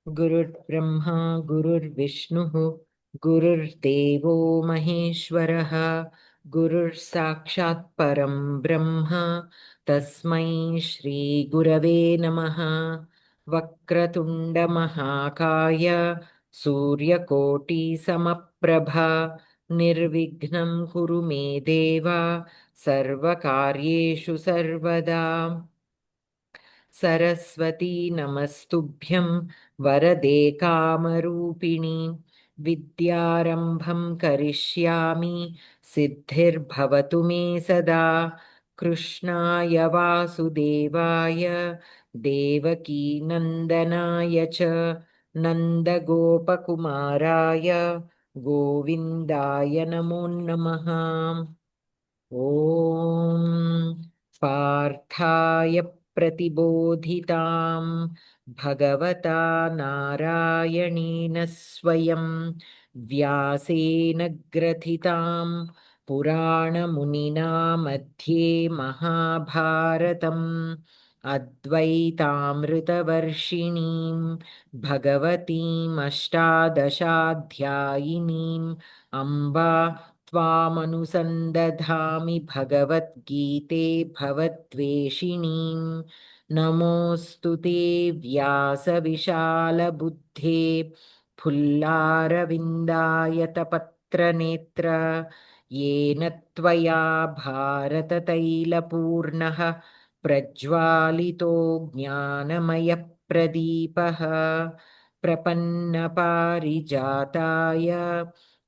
गुरुर्ब्रह्मा गुरुर्विष्णुः गुरुर्देवो महेश्वरः गुरुर्साक्षात् परं ब्रह्म तस्मै श्रीगुरवे नमः। वक्रतुण्डमहाकाय सूर्यकोटिसमप्रभा निर्विघ्नं कुरु मे देव सर्वकार्येषु सर्वदा। सरस्वती नमस्तुभ्यं वरदे कामरूपिणि विद्यारम्भं करिष्यामि सिद्धिर्भवतु मे सदा। कृष्णाय वासुदेवाय देवकीनन्दनाय च नन्दगोपकुमाराय गोविन्दाय नमो नमः। ॐ पार्थाय प्रतिबोधितां भगवता नारायणेन स्वयं व्यासेन ग्रथितां पुराणमुनिना मध्ये महाभारतम् अद्वैतामृतवर्षिणीं भगवतीमष्टादशाध्यायिनीम् अम्बा त्वामनुसन्दधामि भगवद्गीते भवद्वेषिणीं। नमोऽस्तु ते व्यासविशालबुद्धे फुल्लारविन्दायतपत्रनेत्र येन त्वया भारततैलपूर्णः प्रज्वालितो ज्ञानमयप्रदीपः। प्रपन्नपारिजाताय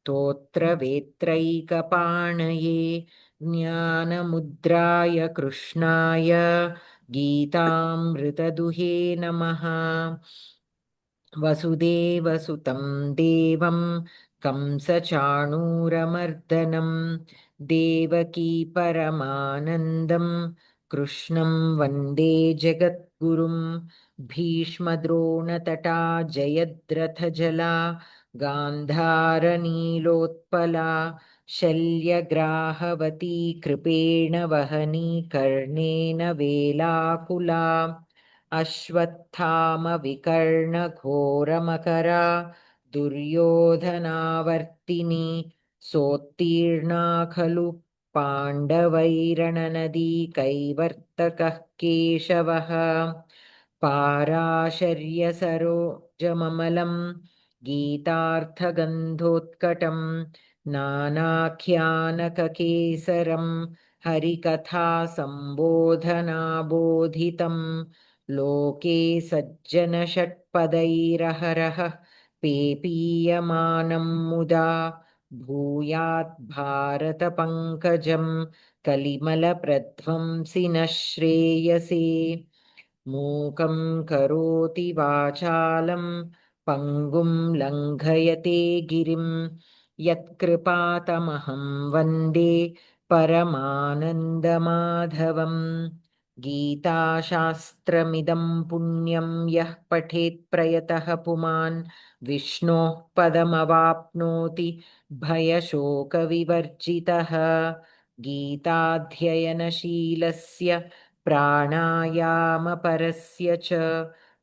स्तोत्रवेत्रैकपाणये ज्ञानमुद्राय कृष्णाय गीतामृतदुहे नमः। वसुदेवसुतं देवं कंसचाणूरमर्दनं देवकी परमानन्दं कृष्णं वन्दे जगद्गुरुं। भीष्मद्रोणतटा जयद्रथजला गान्धारनीलोत्पला शल्यग्राहवती कृपेण वहनी कर्णेन वेलाकुला अश्वत्थामविकर्णघोरमकरा दुर्योधनावर्तिनी सोत्तीर्णा खलु पाण्डवैरणनदी कैवर्तकः केशवः पाराशर्यसरोजममलं गीतार्थगन्धोत्कटं नानाख्यानककेसरं हरिकथासम्बोधनाबोधितं लोके सज्जनषट्पदैरहरः पेपीयमानं मुदा भूयात् भारतपङ्कजं कलिमलप्रध्वंसिनः श्रेयसे। मूकं करोति वाचालं पङ्गुं लङ्घयते गिरिं यत्कृपातमहं वन्दे परमानन्दमाधवम्। गीताशास्त्रमिदं पुण्यं यः पठेत् प्रयतः पुमान् विष्णोः पदमवाप्नोति भयशोकविवर्जितः। गीताध्ययनशीलस्य प्राणायामपरस्य च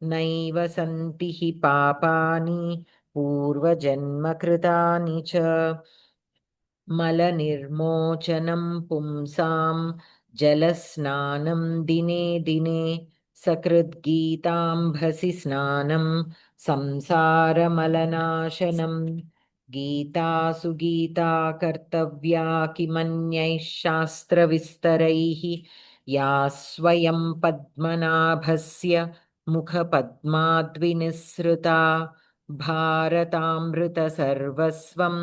नैव सन्ति हि पापानि पूर्वजन्मकृतानि च। मलनिर्मोचनं पुंसां जलस्नानं दिने दिने सकृद्गीताम्भसि स्नानं संसारमलनाशनं। गीतासु गीता कर्तव्या किमन्यैः शास्त्रविस्तरैः या स्वयं पद्मनाभस्य मुखपद्माद्विनिसृता भारतामृतसर्वस्वं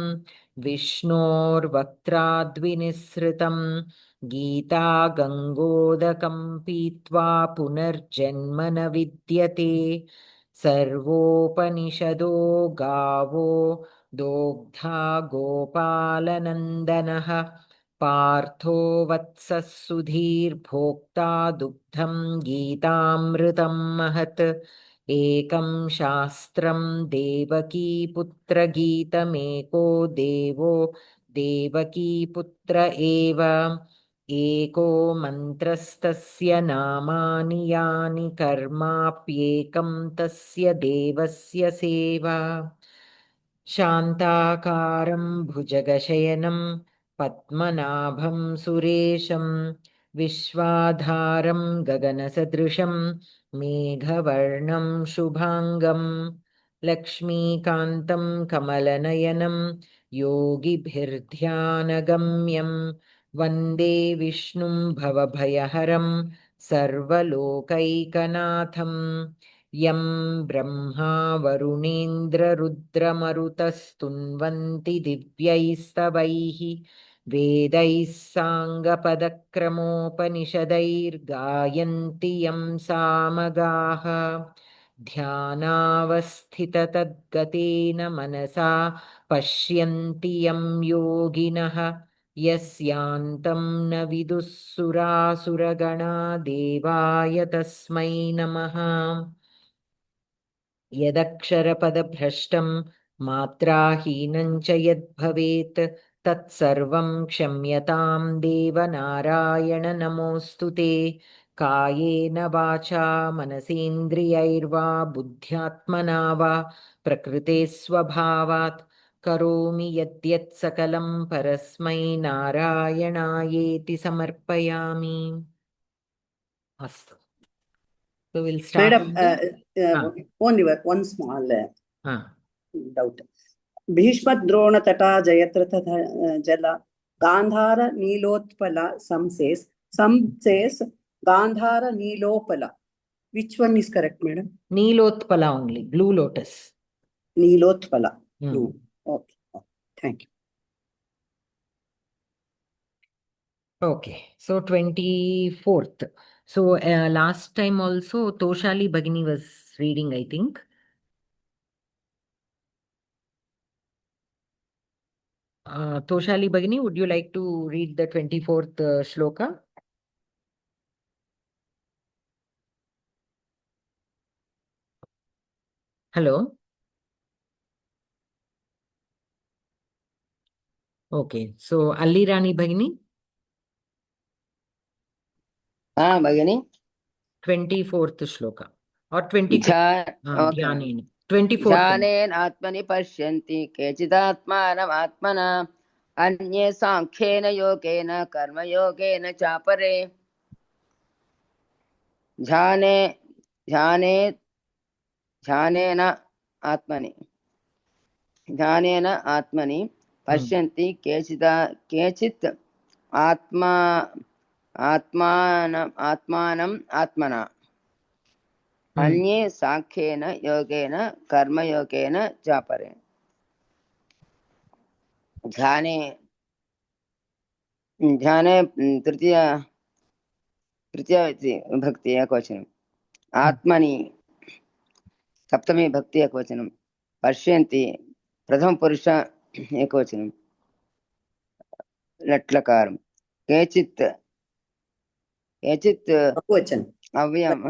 विष्णोर्वक्त्राद्विनिसृतं। गीता गङ्गोदकं पीत्वा पुनर्जन्म न विद्यते। सर्वोपनिषदो गावो दोग्धा गोपालनन्दनः पार्थो वत्सः सुधीर्भोक्ता दुग्धं गीतामृतं महत्। एकं शास्त्रं देवकीपुत्रगीतमेको देवो देवकीपुत्र एव। एको मन्त्रस्तस्य नामानि यानि कर्माप्येकं तस्य देवस्य सेवा शान्ताकारं भुजगशयनं पद्मनाभं सुरेशं विश्वाधारं गगनसदृशं मेघवर्णं शुभाङ्गं लक्ष्मीकान्तं कमलनयनं योगिभिर्ध्यानगम्यं वन्दे विष्णुं भवभयहरं सर्वलोकैकनाथं यं ब्रह्मा वरुणेन्द्ररुद्रमरुतस्तुन्वन्ति दिव्यैस्तवैः वेदैः साङ्गपदक्रमोपनिषदैर्गायन्ति यं सामगाः ध्यानावस्थिततद्गतेन मनसा पश्यन्ति यं योगिनः यस्यान्तं न विदुः सुरासुरगणा देवाय तस्मै नमः यदक्षरपदभ्रष्टं मात्राहीनं च यद्भवेत् तत्सर्वं क्षम्यतां देवनारायण नमोऽस्तु ते कायेन वाचा मनसेन्द्रियैर्वा बुद्ध्यात्मना वा प्रकृते स्वभावात् करोमि यद्यत् सकलं परस्मै नारायणायेति समर्पयामि अस्तु so we'll start Madam, only one small doubt. Bhishma Drona Tata Jayatratha Jala Gandhara Nilotpala, some says Gandhara Nilopala. Which one is correct, madam? Nilotpala only, blue lotus. Nilotpala. Blue. Okay. Thank you. Okay, so 24th. So last time also Toshali Bhagini was reading, I think. Toshali Bhagini, would you like to read the 24th shloka? Hello? Okay, so Alli Rani Bhagini? Bhagini. 24th shloka. Or 25th. Dhyanen. 24th. Dhyanen atmani pashyanti kechidatmanam atmana anye sankhena yogena karma yogena chapare dhyanena atmani pashyanti kechit atmanam atmana अन्ये सांख्येन योगेन कर्म योगेन चापरे ध्याने तृतीय भक्ति एकवचनम् आत्मनि सप्तमी भक्ति एकवचनम् पश्यन्ति प्रथम पुरुष एकवचनम् लट्लकारम् केचित् बहुवचन अव्ययम्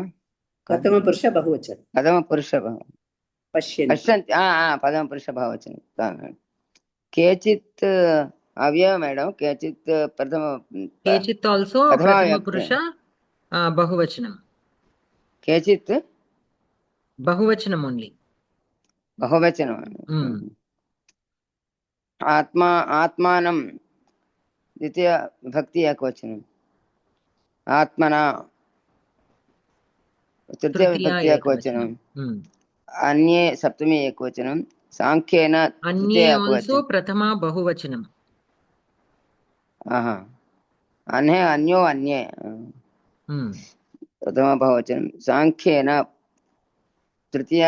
प्रथम पुरुष बहुवचन पश्यन्ति प्रथम पुरुष बहुवचन केचित् अव्यय मैडम केचित् प्रथम केचित् also प्रथम पुरुष बहुवचनम् केचित् बहुवचनम् only बहुवचनम् आत्मानं द्वितीय भक्ति एकवचनम् आत्मना तृतीय विभक्ति एकवचनम् अन्ये सप्तमी एकवचनम् सांख्येन अन्ये also प्रथमा बहुवचनम् अन्यो अन्ये प्रथम बहुवचनम् सांख्येन तृतीय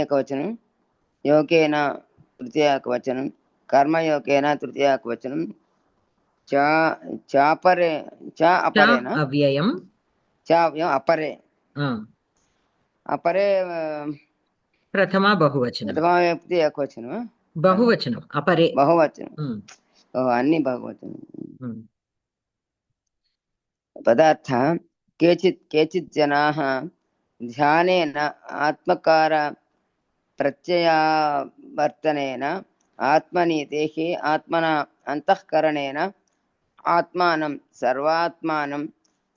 एकवचनम् योगेन तृतीय एकवचनम् कर्मयोगेन तृतीय एकवचनम् चापरे अपरे न अव्ययम् अपरे अपरे प्रथमा बहुवचनम् प्रथमा व्यक्ति एकवचनम् बहुवचनम् अपरे बहुवचनम् अन्य बहुवचनम् पदार्थ केचित् जनाः ध्यानेन आत्मकार प्रत्ययावर्तनेन आत्मनि देहे आत्मना अंतःकरणेन आत्मानं सर्वात्मानं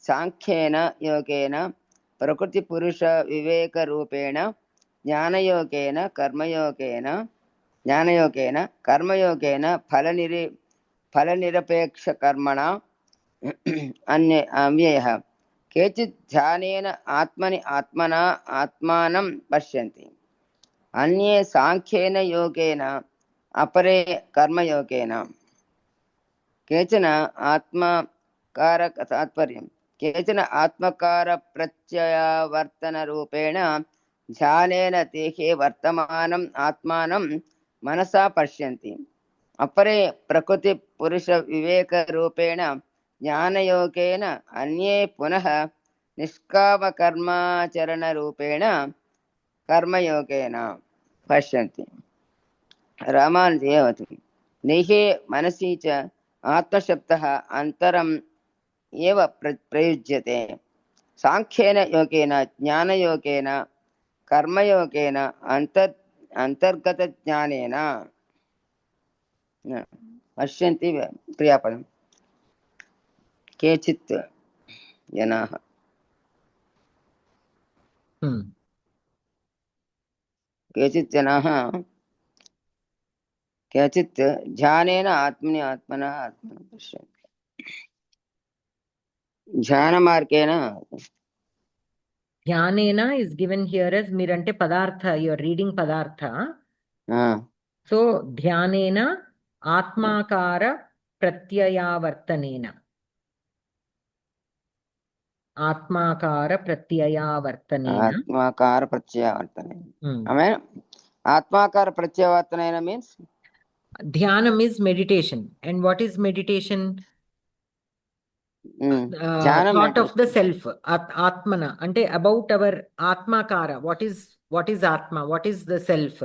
सांख्येन योगेन प्रकृतिपुरुष विवेकरूपेण ज्ञानयोगेन कर्मयोगेन फलनिरपेक्षकर्मणा अव्ययः केचित् ध्यानेन आत्मना आत्मानं पश्यन्ति अन्ये सांख्येन योगेन अपरे कर्मयोगेन केचन आत्मकारप्रत्ययावर्तनरूपेण ध्यानेन देहे वर्तमानम् आत्मानं मनसा पश्यन्ति अपरे प्रकृतिपुरुषविवेकरूपेण ज्ञानयोगेन अन्ये पुनः निष्कामकर्माचरणरूपेण कर्मयोगेन पश्यन्ति रामानुजयवतु देहे मनसि च आत्मशब्दः अन्तरम् एव प्रयुज्यते सांख्येन योगेन ज्ञानयोगेन कर्मयोगेन अन्तर्गतज्ञानेन पश्यन्ति क्रियापदं केचित् जनाः केचित् ध्यानेन आत्मना पश्यन्ति ध्यानमार्गेण Dhyanena is given here as mirante padartha. You are reading padartha. So dhyanena atmakara pratyayavartanena. Atmakara pratyayavartanena. Atmakara pratyayavartanena. Amen. Atmakara pratyayavartanena means? Dhyanam is meditation. And what is meditation? Thought of the self, atmana, ante about our atmakara. What is atma? What is the self?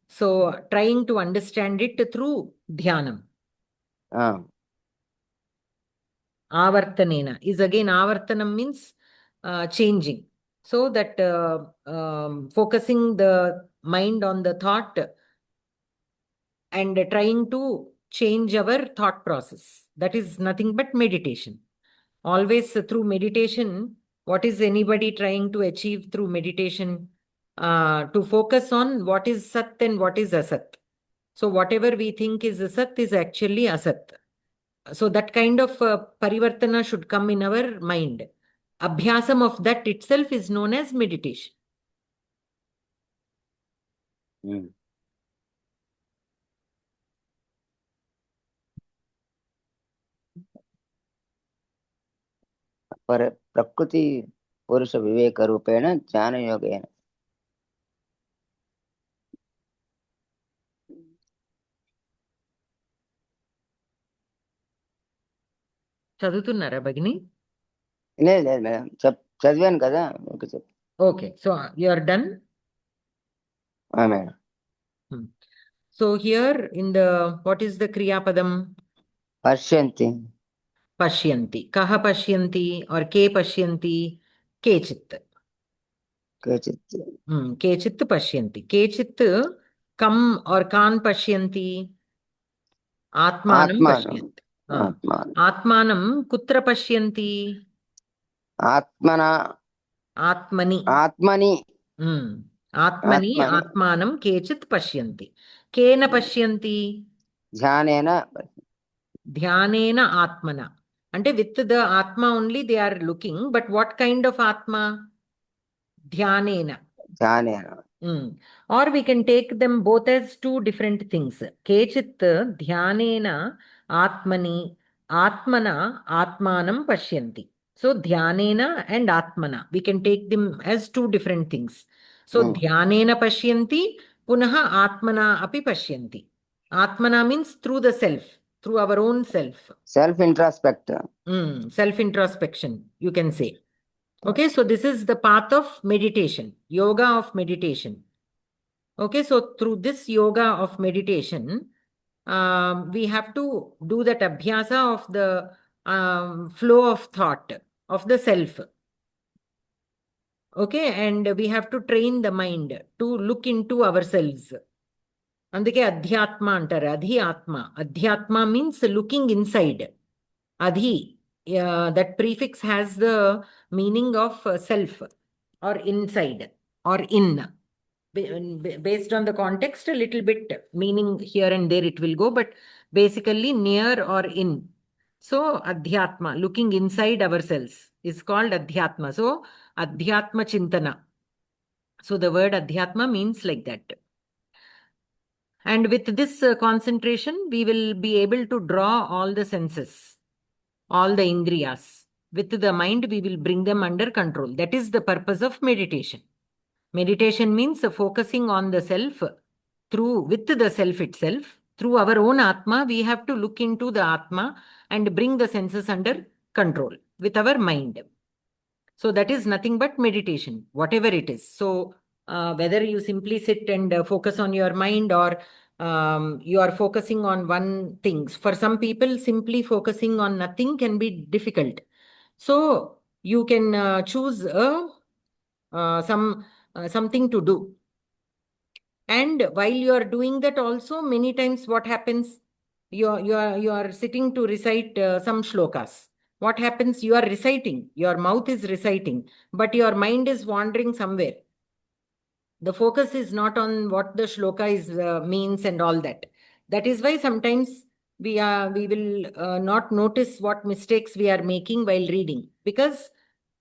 So trying to understand it through dhyanam. Avartanena is again avartanam means changing. So that focusing the mind on the thought and trying to change our thought process. That is nothing but meditation. Always through meditation, what is anybody trying to achieve through meditation? To focus on what is sat and what is asat. So whatever we think is asat is actually asat. So that kind of parivartana should come in our mind. Abhyasam of that itself is known as meditation. प्रकृति पुरुष विवेक रूपेण ज्ञान योगेन చదువుతున్నారా భగిని? లేదు madam, చదివాను కదా. Okay, so you are done. Madam. So here in the what is the kriya padam? Pashyanti. Pashyanti. Kaha pashyanti or ke pashyanti? Kechit. Kechit pashyanti. Kechit kam or kan pashyanti? Atmanam pashyanti. Atmanam kutra pashyanti? Atmani. Atmani atmanam kechit pashyanti. Kena pashyanti? Dhyanena atmana. Ante with the atma only they are looking, but what kind of atma? Dhyanena. Or we can take them both as two different things. Kechit dhyanena atmani atmana atmanam pashyanti. So dhyanena and atmana, we can take them as two different things. So dhyanena pashyanti punaha atmana api pashyanti. Atmana means through the self, through our own self. Self-introspection, you can say. Okay, so this is the path of meditation, yoga of meditation. Okay, so through this yoga of meditation, we have to do that abhyasa of the flow of thought of the self. Okay, and we have to train the mind to look into ourselves. Andike adhyatma antaru, adhyatma. Adhyatma means looking inside. Adhi, that prefix has the meaning of self or inside or in. Based on the context, a little bit meaning here and there it will go, but basically near or in. So, Adhyatma, looking inside ourselves, is called Adhyatma. So, Adhyatma Chintana. So, the word Adhyatma means like that. And with this concentration, we will be able to draw all the senses, all the indriyas. With the mind, we will bring them under control. That is the purpose of meditation. Meditation means focusing on the self with the self itself. Through our own Atma, we have to look into the Atma and bring the senses under control with our mind. So that is nothing but meditation, whatever it is. So whether you simply sit and focus on your mind, or you are focusing on one thing. For some people, simply focusing on nothing can be difficult. So you can choose something to do. And while you are doing that also, many times what happens, you are sitting to recite some shlokas. What happens? You are reciting, your mouth is reciting, but your mind is wandering somewhere. The focus is not on what the shloka is means and all that. That is why sometimes we will not notice what mistakes we are making while reading, because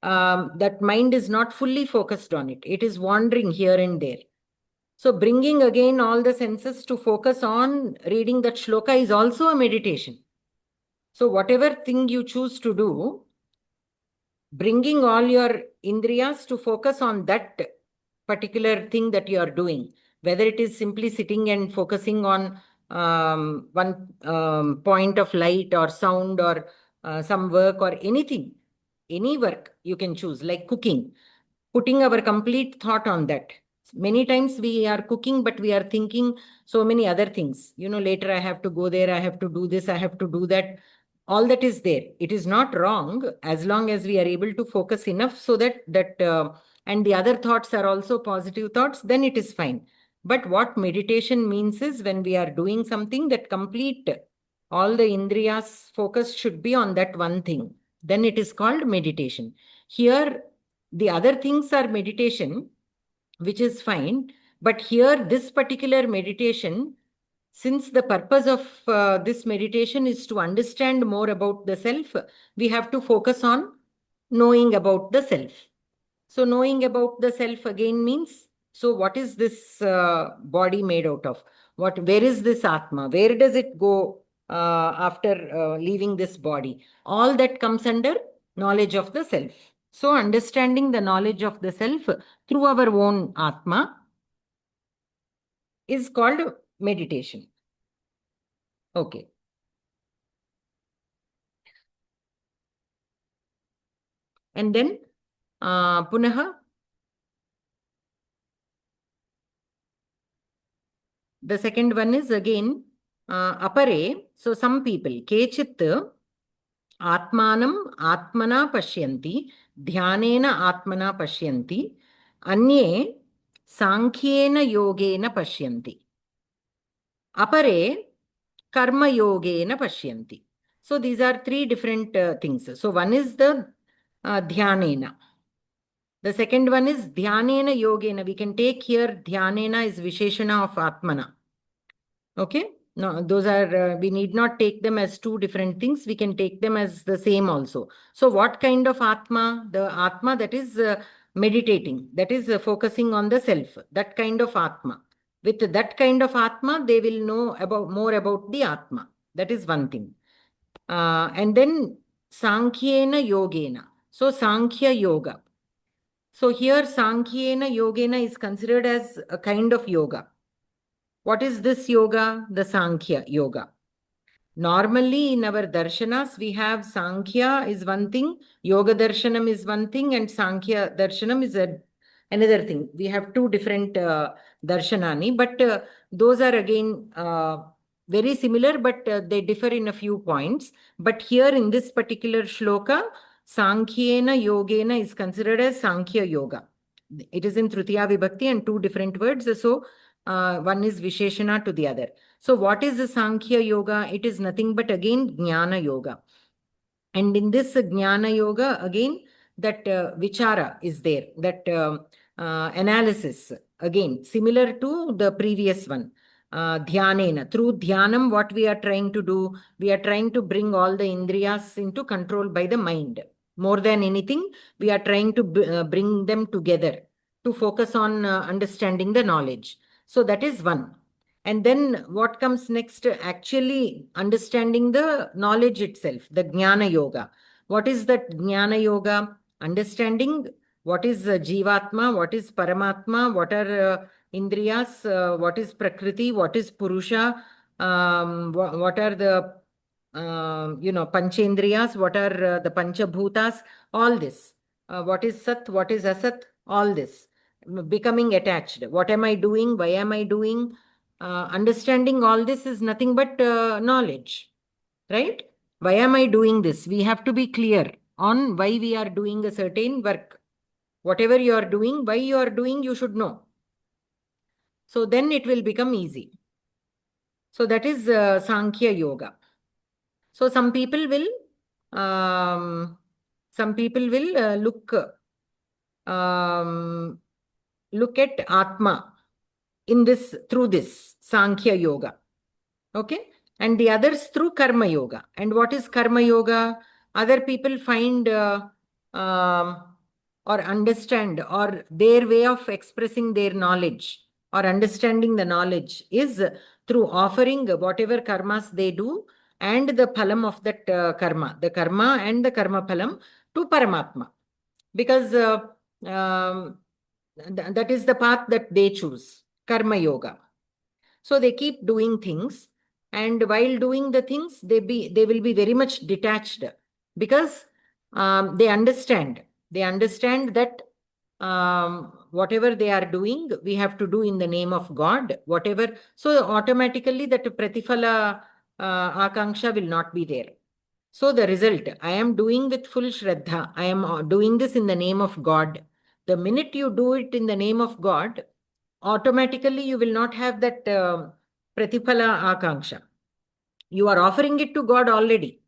that mind is not fully focused on it. It is wandering here and there. So bringing again all the senses to focus on reading that shloka is also a meditation. So whatever thing you choose to do, bringing all your indriyas to focus on that particular thing that you are doing, whether it is simply sitting and focusing on one point of light or sound, or some work or anything, any work you can choose, like cooking, putting our complete thought on that. Many times we are cooking, but we are thinking so many other things. Later I have to go there, I have to do this, I have to do that. All that is there. It is not wrong as long as we are able to focus enough so that and the other thoughts are also positive thoughts, then it is fine. But what meditation means is, when we are doing something, that complete all the indriyas focus should be on that one thing. Then it is called meditation. Here, the other things are meditation, which is fine. But here, this particular meditation, since the purpose of this meditation is to understand more about the self, we have to focus on knowing about the self. So knowing about the self again means, so what is this body made out of? Where is this Atma? Where does it go after leaving this body? All that comes under knowledge of the self. So understanding the knowledge of the self through our own Atma is called meditation. Okay. And then Punaha, the second one is again apare. So some people, kechit atmanam atmana pashyanti, dhyanena atmana pashyanti, anye sankhyena yogena pashyanti, apare karma yogena pashyanti. So these are three different things. So one is the dhyanena. The second one is dhyanena yogena. We can take here dhyanena is visheshana of atmana. Okay. No, those are, we need not take them as two different things. We can take them as the same also. So what kind of Atma? The Atma that is meditating, that is focusing on the self, that kind of Atma. With that kind of Atma, they will know more about the Atma. That is one thing. And then Sankhyena Yogena. So Sankhya Yoga. So here Sankhyena Yogena is considered as a kind of yoga. What is this yoga? The Sankhya yoga. Normally in our darshanas, we have Sankhya is one thing, Yoga Darshanam is one thing, and Sankhya Darshanam is another thing. We have two different darshanani, but those are again very similar, but they differ in a few points. But here in this particular shloka, Sankhyena Yogena is considered as Sankhya Yoga. It is in Tritiya Vibhakti and two different words. So one is Visheshana to the other. So what is the Sankhya Yoga? It is nothing but again Jnana Yoga. And in this Jnana Yoga, again, that vichara is there, that analysis, again, similar to the previous one. Dhyanena. Through dhyanam, what we are trying to do, we are trying to bring all the indriyas into control by the mind. More than anything, we are trying to bring them together to focus on understanding the knowledge. So that is one. And then what comes next? Actually understanding the knowledge itself, the Jnana Yoga. What is that Jnana Yoga? Understanding what is Jivatma, what is Paramatma, what are Indriyas, what is Prakriti, what is Purusha, what are the, Panchendriyas, what are the Panchabhutas, all this. What is Sat, what is Asat, all this. Becoming attached. What am I doing? Why am I doing? Understanding all this is nothing but knowledge, right? Why am I doing this? We have to be clear on why we are doing a certain work. Whatever you are doing, why you are doing, you should know. So then it will become easy. So that is Sankhya Yoga. So some people will look at Atma in this, through this Sankhya Yoga. Okay. And the others through Karma Yoga. And what is Karma Yoga? Other people find or understand, or their way of expressing their knowledge or understanding the knowledge is through offering whatever karmas they do and the phalam of that karma, the karma and the karma phalam to Paramatma. Because that is the path that they choose, Karma Yoga. So they keep doing things, and while doing the things, they will be very much detached, because they understand that whatever they are doing, we have to do in the name of God, whatever. So automatically that pratifala akanksha will not be there. So the result, I am doing with full shraddha. I am doing this in the name of God. The minute you do it in the name of God, automatically you will not have that pratiphala akanksha. You are offering it to God already.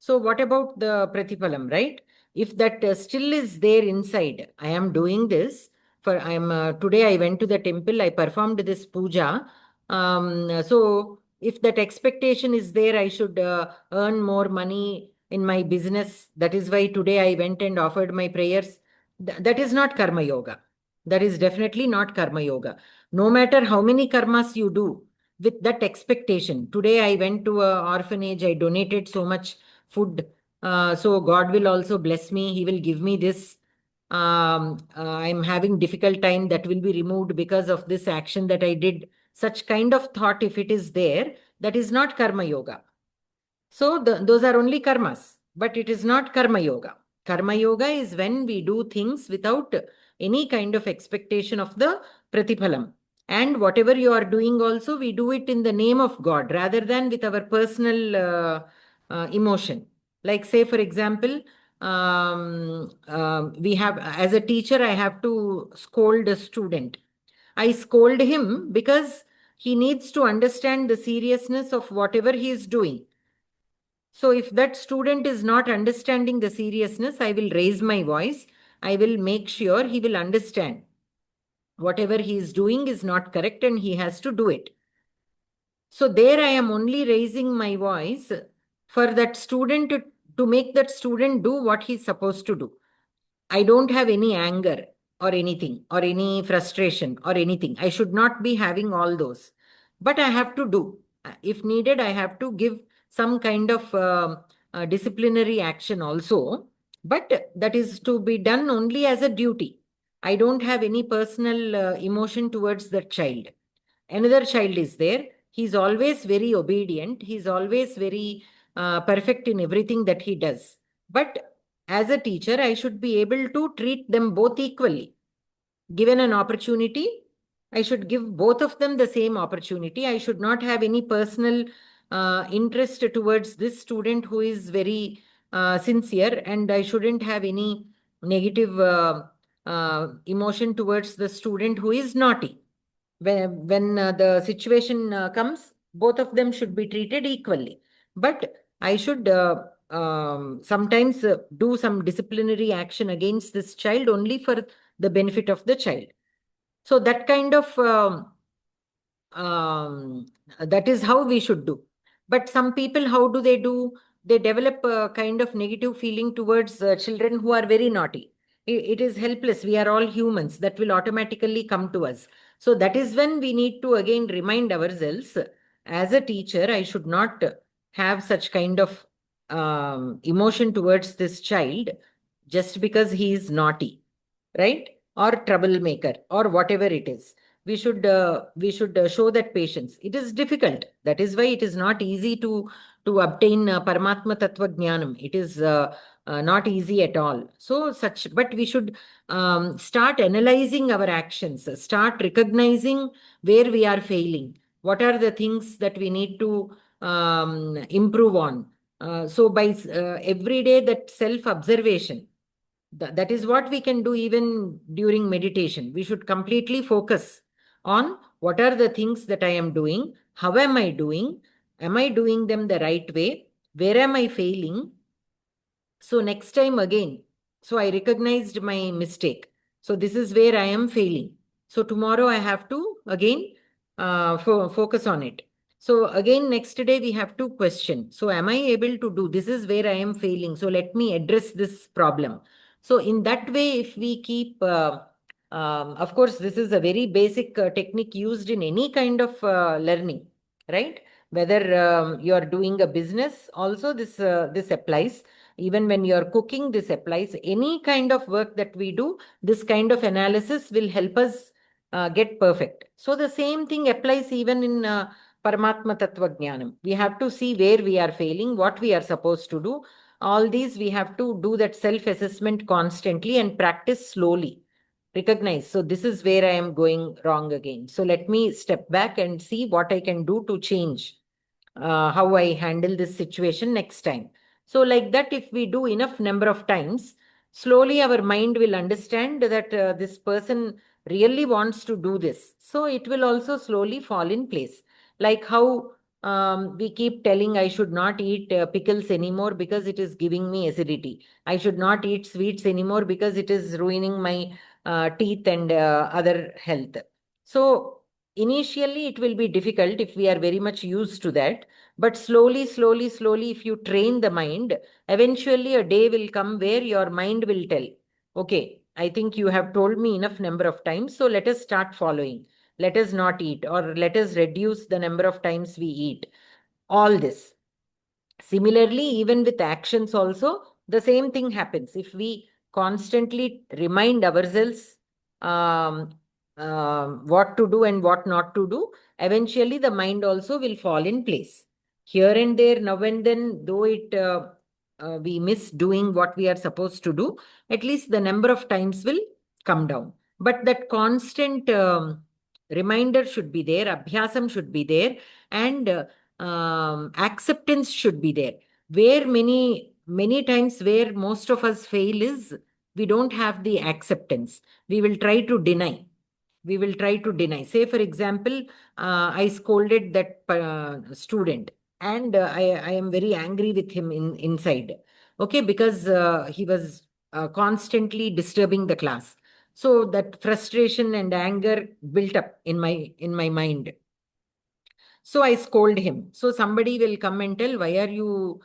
So what about the pratiphalam, right? If that still is there inside, I am doing this for, today I went to the temple, I performed this puja. So if that expectation is there, I should earn more money in my business. That is why today I went and offered my prayers. That is not karma yoga. That is definitely not karma yoga. No matter how many karmas you do, with that expectation. Today I went to an orphanage, I donated so much food. So God will also bless me. He will give me this. I'm having difficult time, that will be removed because of this action that I did. Such kind of thought, if it is there, that is not karma yoga. So those are only karmas, but it is not karma yoga. Karma yoga is when we do things without any kind of expectation of the pratiphalam. And whatever you are doing also, we do it in the name of God rather than with our personal emotion. Like say, for example, we have, as a teacher, I have to scold a student. I scold him because he needs to understand the seriousness of whatever he is doing. So if that student is not understanding the seriousness, I will raise my voice. I will make sure he will understand. Whatever he is doing is not correct and he has to do it. So there I am only raising my voice for that student to make that student do what he's supposed to do. I don't have any anger or anything or any frustration or anything. I should not be having all those. But I have to do. If needed, I have to give some kind of disciplinary action also. But that is to be done only as a duty. I don't have any personal emotion towards that child. Another child is there. He's always very obedient. He's always very perfect in everything that he does. But as a teacher, I should be able to treat them both equally. Given an opportunity, I should give both of them the same opportunity. I should not have any personal interest towards this student who is very sincere, and I shouldn't have any negative emotion towards the student who is naughty. When the situation comes, both of them should be treated equally. But I should sometimes do some disciplinary action against this child only for the benefit of the child. So that kind of that is how we should do. But some people, how do? They develop a kind of negative feeling towards children who are very naughty. It is helpless. We are all humans. That will automatically come to us. So that is when we need to again remind ourselves, as a teacher, I should not have such kind of emotion towards this child just because he is naughty, right? Or troublemaker, or whatever it is. We should show that patience. It is difficult. That is why it is not easy to obtain Paramatma Tattva Jnanam. It is not easy at all. But we should start analyzing our actions, start recognizing where we are failing. What are the things that we need to improve on? So by every day, that self-observation, that is what we can do even during meditation. We should completely focus on what are the things that I am doing, how am I doing, am I doing them the right way, where am I failing. So next time again, so I recognized my mistake. So this is where I am failing. So tomorrow I have to again focus on it. So again, next day we have to question. So am I able to do? This is where I am failing. So let me address this problem. So in that way, if we keep, of course, this is a very basic technique used in any kind of learning, right? Whether you are doing a business, also this applies. Even when you're cooking, this applies. Any kind of work that we do, this kind of analysis will help us get perfect. So the same thing applies even in Paramatma Tattva Jnanam. We have to see where we are failing, what we are supposed to do. All these we have to do that self-assessment constantly and practice slowly. Recognize. So this is where I am going wrong again. So let me step back and see what I can do to change how I handle this situation next time. So like that, if we do enough number of times, slowly our mind will understand that this person really wants to do this. So it will also slowly fall in place. Like how we keep telling I should not eat pickles anymore because it is giving me acidity. I should not eat sweets anymore because it is ruining my teeth and other health. So initially it will be difficult if we are very much used to that. But slowly, slowly, slowly, if you train the mind, eventually a day will come where your mind will tell, okay, I think you have told me enough number of times, so let us start following. Let us not eat, or let us reduce the number of times we eat. All this. Similarly, even with actions also, the same thing happens. If we constantly remind ourselves um, what to do and what not to do, eventually the mind also will fall in place. Here and there, now and then, though we miss doing what we are supposed to do, at least the number of times will come down. But that constant reminder should be there, abhyasam should be there, and acceptance should be there. Where many times where most of us fail is we don't have the acceptance. We will try to deny. Say, for example, I scolded that student, and I am very angry with him inside. Okay, because he was constantly disturbing the class. So that frustration and anger built up in my mind. So I scold him. So somebody will come and tell, why are you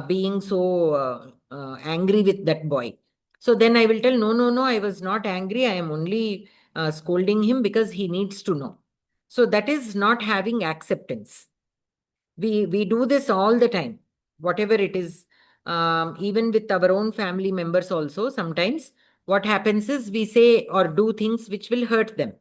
being so angry with that boy? So then I will tell, no, no, no, I was not angry. I am only scolding him because he needs to know. So that is not having acceptance. We do this all the time, whatever it is. Even with our own family members also, sometimes what happens is we say or do things which will hurt them.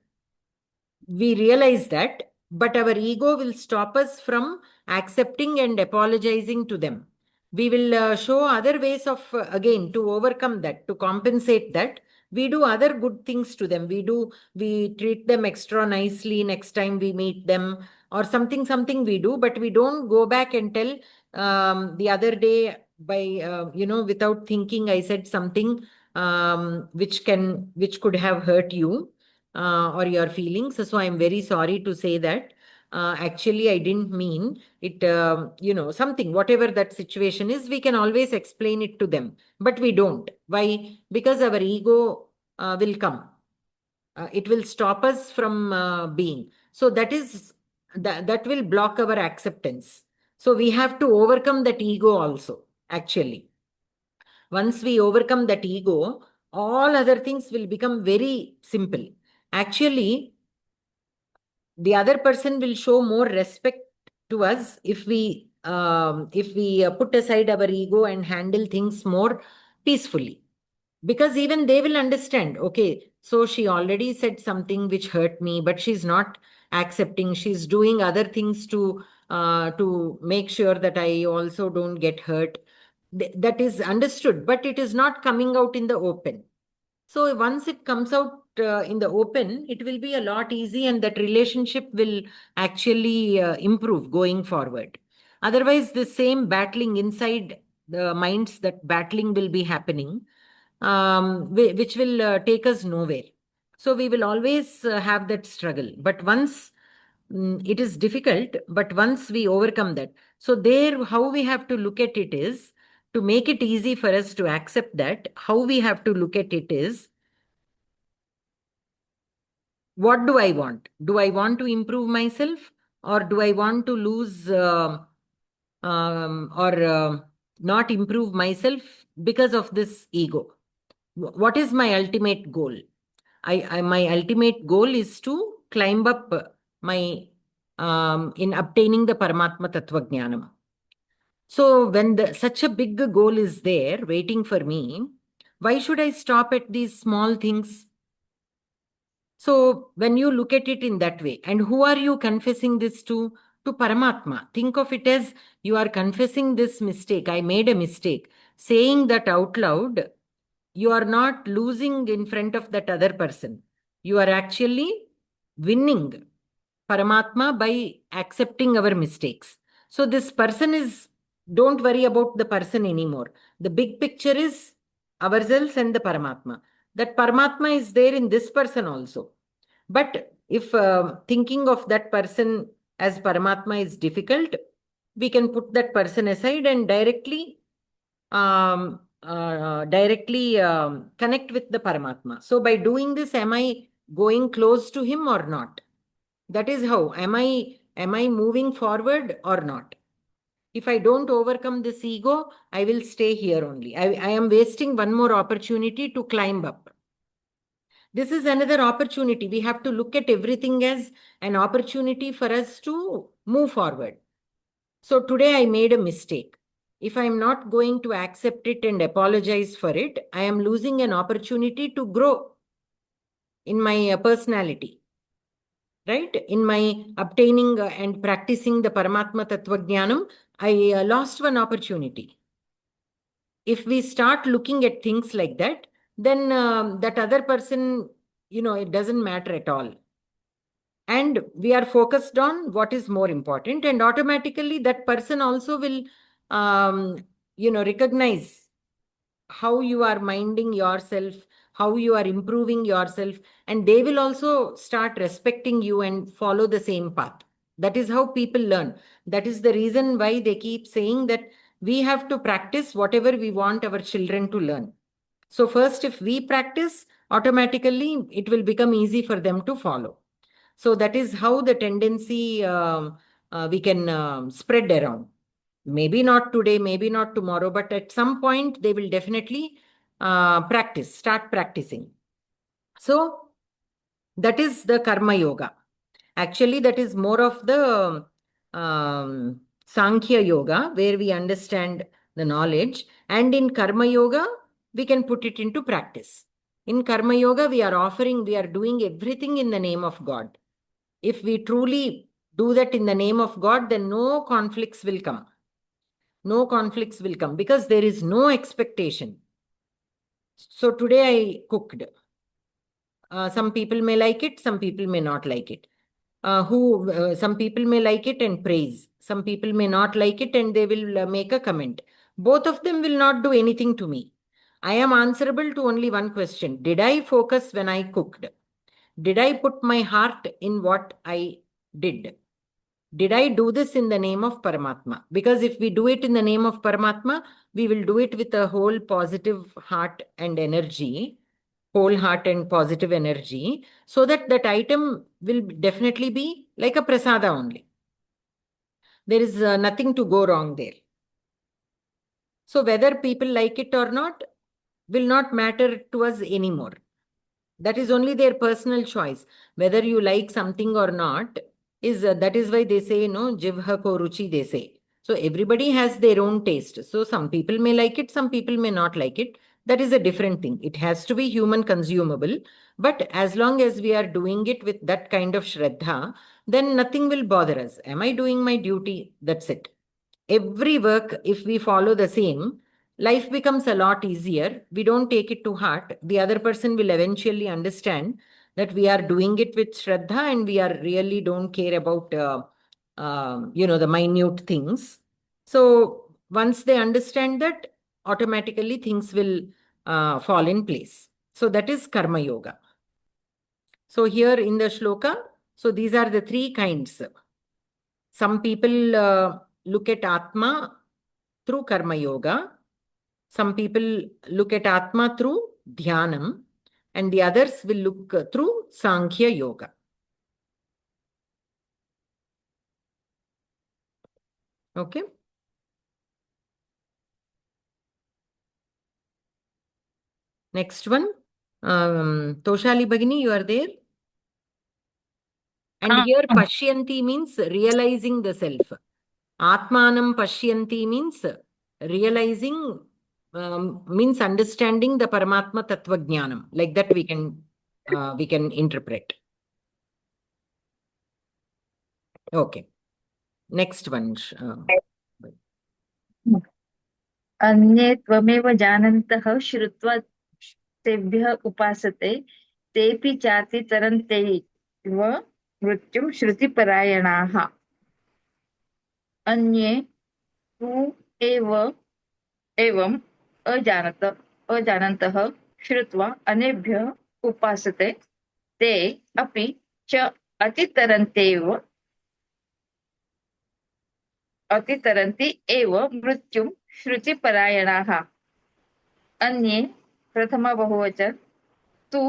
We realize that, but our ego will stop us from accepting and apologizing to them. We will show other ways of, again, to overcome that, to compensate that. We do other good things to them. We treat them extra nicely next time we meet them, or something we do, but we don't go back and tell, the other day, by, without thinking, I said something which could have hurt you or your feelings. So I'm very sorry to say that. actually I didn't mean it, something, whatever that situation is, we can always explain it to them, but we don't. Why? Because our ego will come. It will stop us from being. So that will block our acceptance. So we have to overcome that ego also, actually. Once we overcome that ego, all other things will become very simple. Actually, the other person will show more respect to us if we put aside our ego and handle things more peacefully, because even they will understand, okay, so she already said something which hurt me, but she's not accepting, she's doing other things to make sure that I also don't get hurt. That is understood, but it is not coming out in the open. So once it comes out in the open, it will be a lot easy, and that relationship will actually improve going forward. Otherwise, the same battling inside the minds, that battling will be happening, which will take us nowhere. So we will always have that struggle. But once it is difficult, but once we overcome that, so there, how we have to look at it is, to make it easy for us to accept that, how we have to look at it is, what do I want? Do I want to improve myself, or do I want to lose or not improve myself because of this ego? What is my ultimate goal? My ultimate goal is to climb up my in obtaining the Paramatma Tattva Jnanam. So when such a big goal is there waiting for me, why should I stop at these small things? So when you look at it in that way, and who are you confessing this to? To Paramatma. Think of it as you are confessing this mistake. I made a mistake. Saying that out loud, you are not losing in front of that other person. You are actually winning Paramatma by accepting our mistakes. So this person is, don't worry about the person anymore. The big picture is ourselves and the Paramatma. That Paramatma is there in this person also. But if thinking of that person as Paramatma is difficult, we can put that person aside and directly connect with the Paramatma. So by doing this, am I going close to him or not? That is how. Am I moving forward or not? If I don't overcome this ego, I will stay here only. I am wasting one more opportunity to climb up. This is another opportunity. We have to look at everything as an opportunity for us to move forward. So today I made a mistake. If I'm not going to accept it and apologize for it, I am losing an opportunity to grow in my personality, right? In my obtaining and practicing the Paramatma Tattva Jnanam, I lost one opportunity. If we start looking at things like that, then that other person, it doesn't matter at all. And we are focused on what is more important, and automatically that person also will recognize how you are minding yourself, how you are improving yourself, and they will also start respecting you and follow the same path. That is how people learn. That is the reason why they keep saying that we have to practice whatever we want our children to learn. So first, if we practice, automatically it will become easy for them to follow. So that is how the tendency we can spread around. Maybe not today, maybe not tomorrow, but at some point they will definitely start practicing. So that is the Karma Yoga. Actually, that is more of the Sankhya Yoga, where we understand the knowledge. And in Karma Yoga, we can put it into practice. In Karma Yoga, we are doing everything in the name of God. If we truly do that in the name of God, then no conflicts will come. No conflicts will come because there is no expectation. So today I cooked. Some people may like it, some people may not like it. Some people may like it and praise. Some people may not like it and they will make a comment. Both of them will not do anything to me. I am answerable to only one question. Did I focus when I cooked? Did I put my heart in what I did? did I do this in the name of Paramatma? Because if we do it in the name of Paramatma, we will do it with a whole positive heart and energy, whole heart and positive energy, so that that item will definitely be like a prasada only. There is nothing to go wrong there. So whether people like it or not will not matter to us anymore. That is only their personal choice. Whether you like something or not is that is why they say, no, jivha ko ruchi, they say. So everybody has their own taste. So some people may like it, some people may not like it. That is a different thing. It has to be human consumable. But as long as we are doing it with that kind of shraddha, then nothing will bother us. Am I doing my duty? That's it. Every work, if we follow the same, life becomes a lot easier. We don't take it to heart. The other person will eventually understand that we are doing it with shraddha and we are really don't care about, the minute things. So once they understand that, automatically things will fall in place. So that is karma yoga. So here in the shloka, so these are the three kinds. Some people look at Atma through Karma Yoga. Some people look at Atma through Dhyanam. And the others will look through Sankhya Yoga. Okay. Next one. Toshali Bhagini, you are there? And here Pashyanti means realizing the self. Atmanam Pashyanti means realizing, means understanding the Paramatma Tattva Jnanam. Like that we can interpret. Okay. Next one. अन्ये त्वमेव जानन्तः श्रुत्वा तेभ्यः उपासते तेऽपि चाति तरन्त्यैव मृत्युं श्रुतिपरायणाः अन्ये तु एवम् अजानन्तः श्रुत्वा अनेभ्यः उपासते ते अपि च अतितरन्ति एव मृत्युं श्रुतिपरायणाः अन्ये प्रथमा बहुवचन तु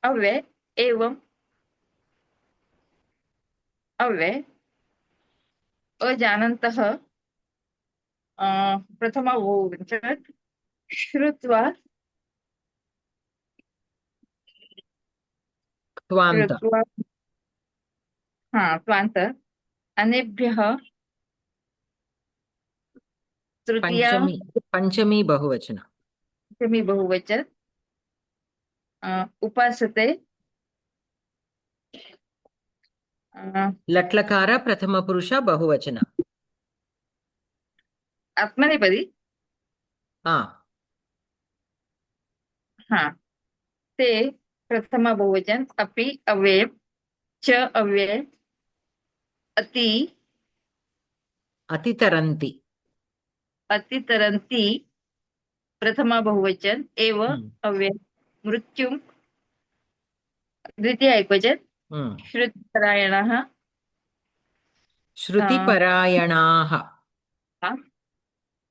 अव्यय एवं अव्यय अजानन्तः प्रथमा बहुवचन श्रुत्वा त्वान्त अनेभ्यः तृतीया पंचमी बहुवचन उपासते लट्लकार प्रथम पुरुष बहुवचन आत्मनेपदी ते प्रथमा बहुवचन अपि अव्यय च अव्यय अतितरन्ति प्रथमा बहुवचन एव अव्यय मृत्युं द्वितीय एकवचन श्रुतिपरायणाः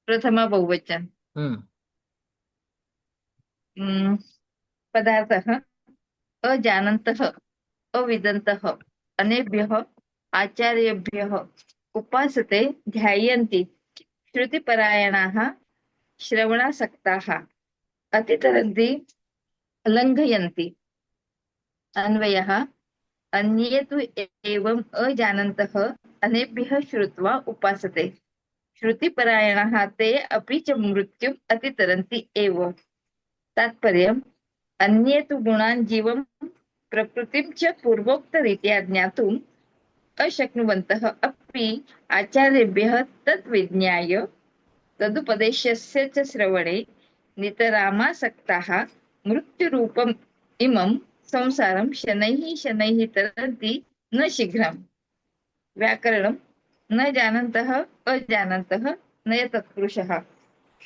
प्रथमा बहुवचन पदार्थः अजानन्तः अविदन्तः अनेभ्यः आचार्येभ्यः उपासते ध्यायन्ति श्रुतिपरायणाः श्रवणासक्ताः अतितरन्ति लङ्घयन्ति अन्वयः अन्ये तु एवम् अजानन्तः अनेभ्यः श्रुत्वा उपासते श्रुतिपरायणाः ते अपि च मृत्युम् अतितरन्ति एव तात्पर्यम् अन्ये तु गुणान् जीवं प्रकृतिं च पूर्वोक्तरीत्या ज्ञातुम् अशक्नुवन्तः अपि आचार्येभ्यः तत् विज्ञाय तदुपदेशस्य च श्रवणे नितरामासक्ताः मृत्युरूपम् इमं संसारं शनैः तरन्ति न शीघ्रम् व्याकरणं न जानन्तः अजानन्तः न तत्पुरुषः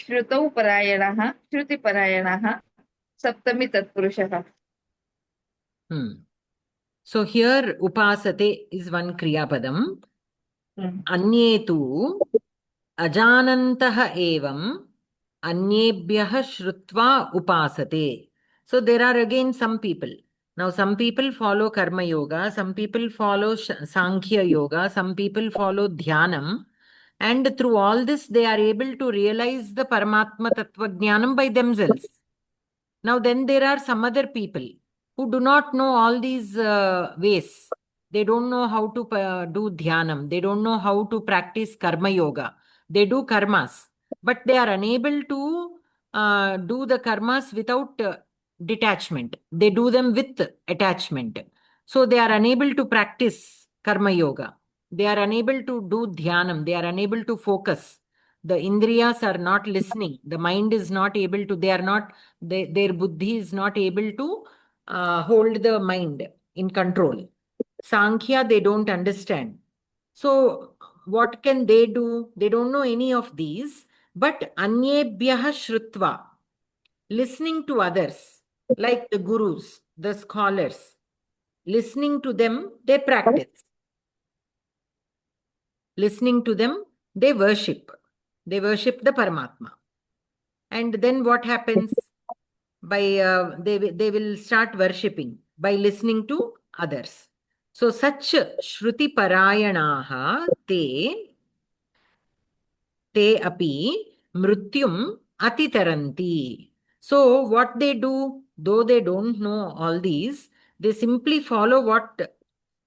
श्रुतौ परायणाः श्रुतिपरायणाः सप्तमी तत्पुरुषः. So here upasate is one kriya padam अन्ये तु अजानन्तः एवं अन्येभ्यः श्रुत्वा उपासते. So there are again some people. Now some people follow karma yoga, some people follow sankhya yoga, some people follow dhyanam, and through all this they are able to realize the Paramatma Tattva Jnanam by themselves. Now then there are some other people who do not know all these ways. They don't know how to do dhyanam. They don't know how to practice karma yoga. They do karmas, but they are unable to do the karmas without detachment. They do them with attachment. So they are unable to practice karma yoga. They are unable to do dhyanam. They are unable to focus. The indriyas are not listening. The mind is not able to, their buddhi is not able to hold the mind in control. Sankhya, they don't understand. So what can they do? They don't know any of these. But anyebhyah shrutva, listening to others, like the gurus, the scholars, listening to them, they practice. Listening to them, they worship. They worship the Paramatma. And then what happens? They will start worshipping by listening to others. So such Shruti Parayanaha te api mrutyum atitaranti. So what they do, though they don't know all these, they simply follow what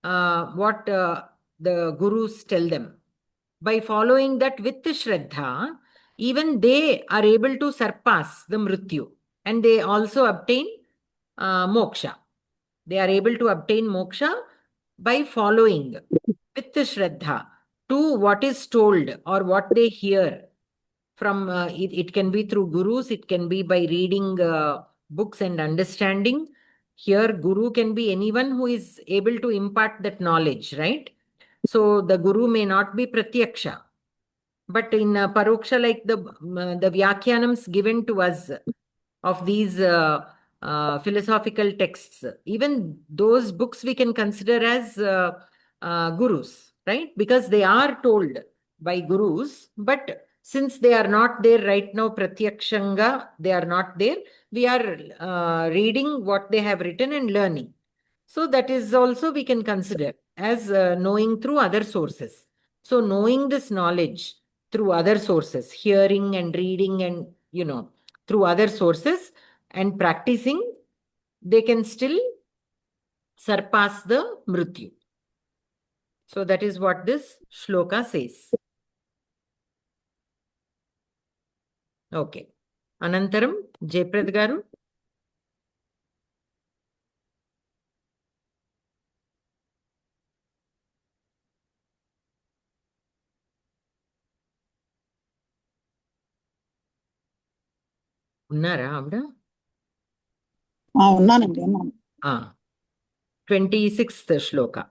the gurus tell them. By following that with Shraddha, even they are able to surpass the Mrityu, and they also obtain moksha. They are able to obtain moksha by following with Shraddha to what is told or what they hear from it can be through gurus, it can be by reading books and understanding. Here guru can be anyone who is able to impart that knowledge, right? So the guru may not be pratyaksha, but in paroksha, like the vyakyanams given to us of these philosophical texts, even those books we can consider as gurus, right? Because they are told by gurus, but since they are not there right now, pratyakshanga, they are not there. We are reading what they have written and learning. So that is also we can consider as knowing through other sources. So knowing this knowledge through other sources, hearing and reading and, through other sources and practicing, they can still surpass the mrityu. So that is what this shloka says. Okay. Anantaram, Jayaprad garu. ఉన్నారా ఆవిడ? ఉన్నానండి, ఉన్నాను. 26th shloka.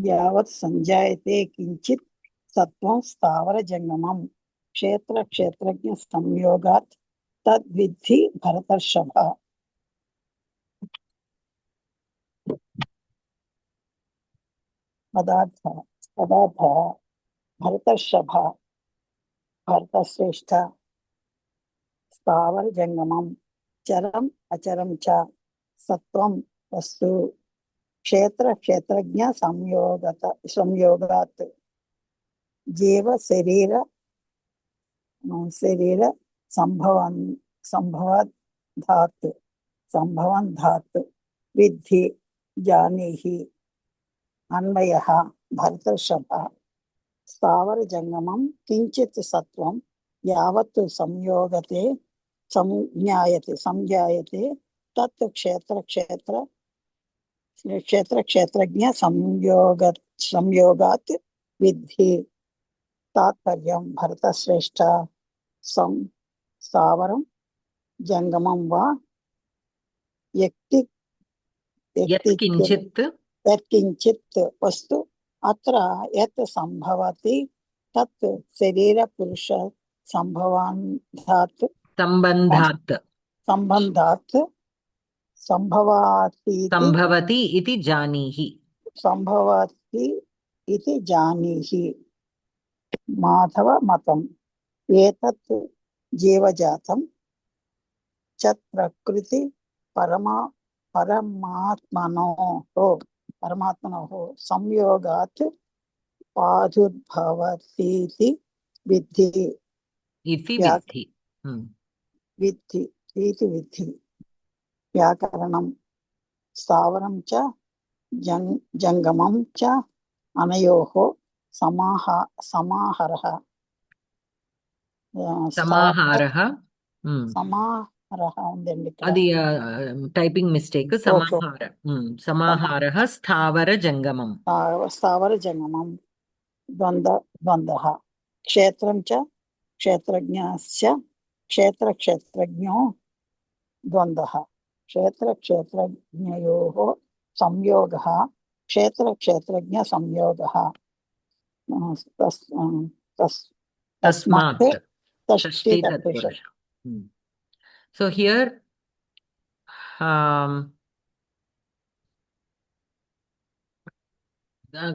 यावत् संजायते किंचित् सत्वं स्थावर जंगमं क्षेत्र क्षेत्रज्ञ संयोगात् तद्विद्धि भरतर्षभ. पदार्थ भरतर्षभ, भरतश्रेष्ठ, स्थावर जंगमं चरम अचरम च सत्वं वस्तु क्षेत्र क्षेत्रज्ञ संयोगात् जीव शरीर संभवन धातु विद्धि जानीहि अन्वयः भरतर्षभ. स्थावर जंगमं किंचित् सत्वं यावत् संजायते तत् क्षेत्र क्षेत्रज्ञ संयोगात् विद्धि. तात्पर्यं भरतश्रेष्ठ स्थावरं जंगमं वा यत्किंचित् वस्तु अत्र यत् संभवति तत् शरीर पुरुष संबंधात् संभवातीति संभवति इति जानीहि। संभवति इति जानीहि। माधव मतम् एतत् जीवजातं च प्रकृति परमात्मनोः संयोगात् प्रादुर्भवतीति विद्धि इति व्या विद्धि। विद्धि इति विद्धि। व्याकरणं स्थावरं च जङ्गमं च अनयोः समाहारः समाहारः సమాహారः ఉందండి ఇక్కడ. అది టైపింగ్ మిస్టేక్. ఓకే. సమాహారः స్థావర జంగమం. స్థావర జంగమం ద్వంద్వः క్షేత్రం చ క్షేత్రజ్ఞస్య క్షేత్రజ్ఞో ద్వంద్వः క్షేత్రజ్ఞయోः సంయోగः క్షేత్రజ్ఞ సంయోగः తస్మాత్ షష్ఠీ తత్పురుష. So here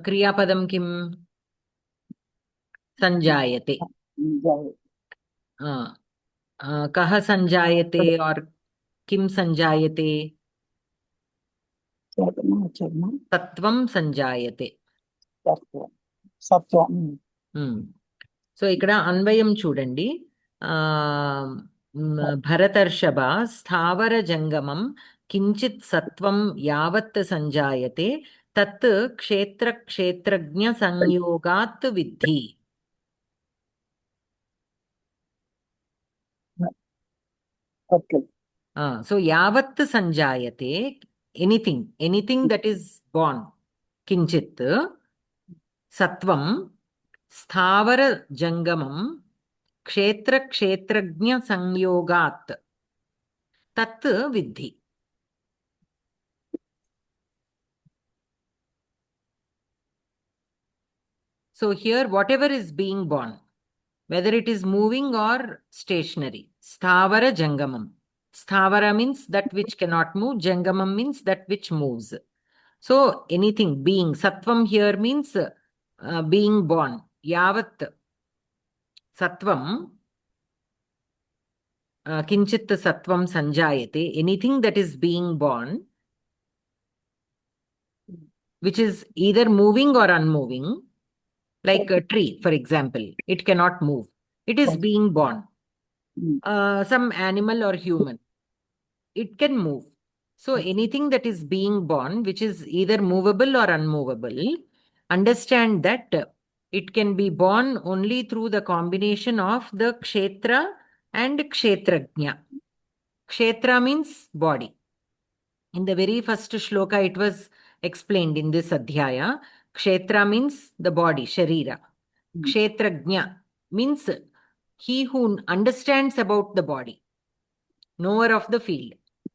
क्रियापदं किं? संजायते. कः संजायते और किं संजायते? सत्वं संजायते. సత్వం. సో ఇక్కడ అన్వయం చూడండి. భరతర్షభ స్థావర జంగమం కించిత్ సత్వం యావత్ సంజాయతే తత్ క్షేత్రజ్ఞ సంయోగాత్ విద్ధి. సో యావత్ సంజాయతే, ఎనీథింగ్ దట్ ఈస్ బార్న్, కించిత్ సత్వం స్థావర జంగమం క్షేత్రజ్ఞ సంయోగాత్ తత్ విద్ధి. So here whatever is being born, whether it is moving or stationary, sthavara jangamam. Sthavara means that which cannot move, jangamam means that which moves. So anything being, sattvam here means being born. Yavat sattvam kinchit sattvam sanjayate, anything that is being born, which is either moving or unmoving. Like a tree, for example, it cannot move. It is being born. Some animal or human, it can move. So anything that is being born, which is either movable or unmovable, understand that it can be born only through the combination of the kshetra and kshetrajna. Kshetra means body. In the very first shloka, it was explained in this adhyaya. Kshetra means the body, sharira. Kshetrajna means he who understands about the body, knower of the field,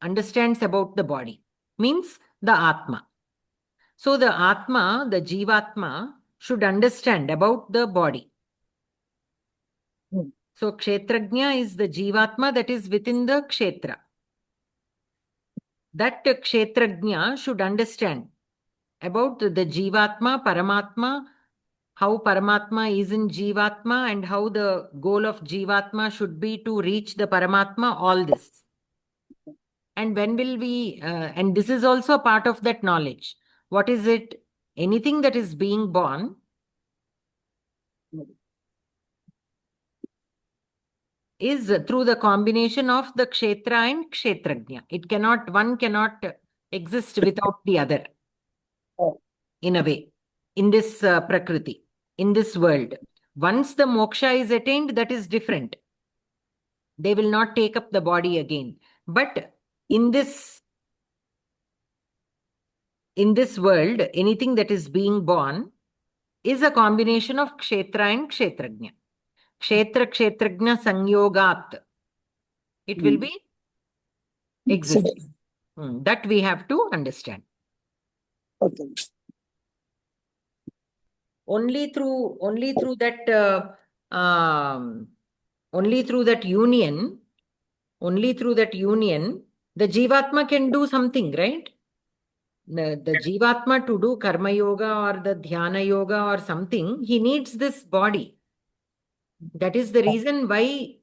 understands about the body, means the Atma. So the Atma, the Jivatma, should understand about the body. So Kshetrajna is the Jivatma that is within the Kshetra. That Kshetrajna should understand about the Jivatma, Paramatma, how Paramatma is in Jivatma and how the goal of Jivatma should be to reach the Paramatma, all this. And when will we, and this is also part of that knowledge. What is it? Anything that is being born is through the combination of the Kshetra and Kshetrajna. One cannot exist without the other. In a way, in this Prakriti, in this world. Once the moksha is attained, that is different. They will not take up the body again. But in this world, anything that is being born is a combination of kshetra and kshetrajna. Kshetrajna sanyogat. It will be existing. That we have to understand. Okay. Only through that union, The Jivatma can do something, right? The Jivatma to do Karma Yoga or the Dhyana Yoga or something, he needs this body. That is the reason why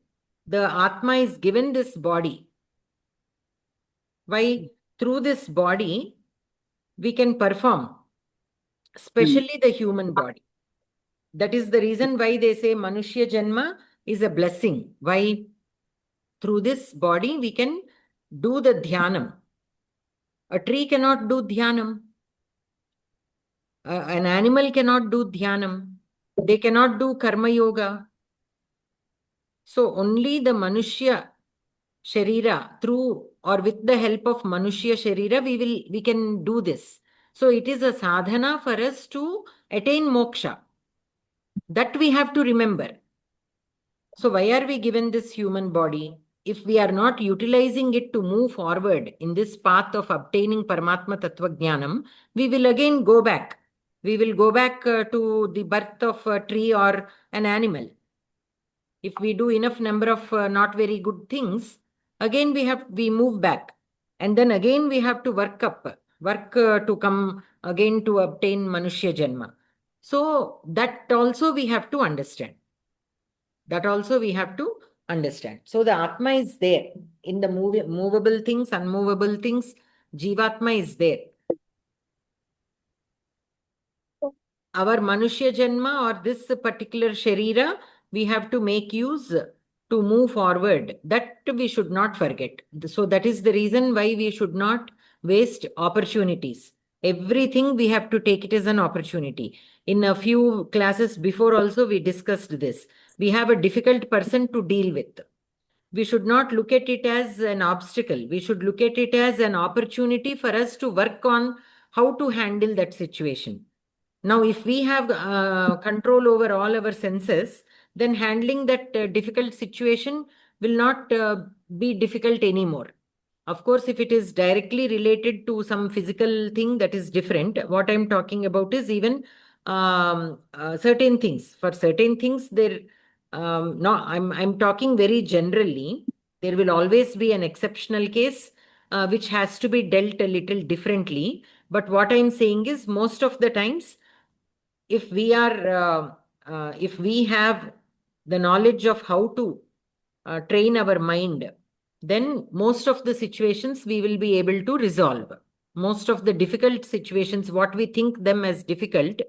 the Atma is given this body. Why? Through this body, we can perform, especially the human body. That is the reason why they say Manushya Janma is a blessing. Why? Through this body, we can do the Dhyanam. A tree cannot do Dhyanam. An animal cannot do Dhyanam. They cannot do Karma Yoga. So only the Manushya Sharira, through or with the help of Manushya Sharira, we can do this. So it is a sadhana for us to attain moksha. That we have to remember. So why are we given this human body? If we are not utilizing it to move forward in this path of obtaining Paramatma Tattva Jnanam, we will again go back. We will go back to the birth of a tree or an animal. If we do enough number of not very good things, again we move back. And then again we have to work to come again to obtain Manushya Janma. So that also we have to understand. That also we have to understand. So the Atma is there in the movable things, unmovable things. Jivatma is there. Our Manushya Janma or this particular Sharira, we have to make use to move forward. That we should not forget. So that is the reason why we should not waste opportunities. Everything we have to take it as an opportunity. In a few classes before also we discussed this. We have a difficult person to deal with. We should not look at it as an obstacle. We should look at it as an opportunity for us to work on how to handle that situation. Now, if we have control over all our senses, then handling that difficult situation will not be difficult anymore. Of course, if it is directly related to some physical thing, that is different. What I'm talking about is even certain things. For certain things, no, I'm talking very generally. There will always be an exceptional case which has to be dealt a little differently. But what I'm saying is, most of the times, if we have the knowledge of how to train our mind, then most of the situations we will be able to resolve. Most of the difficult situations, what we think them as difficult,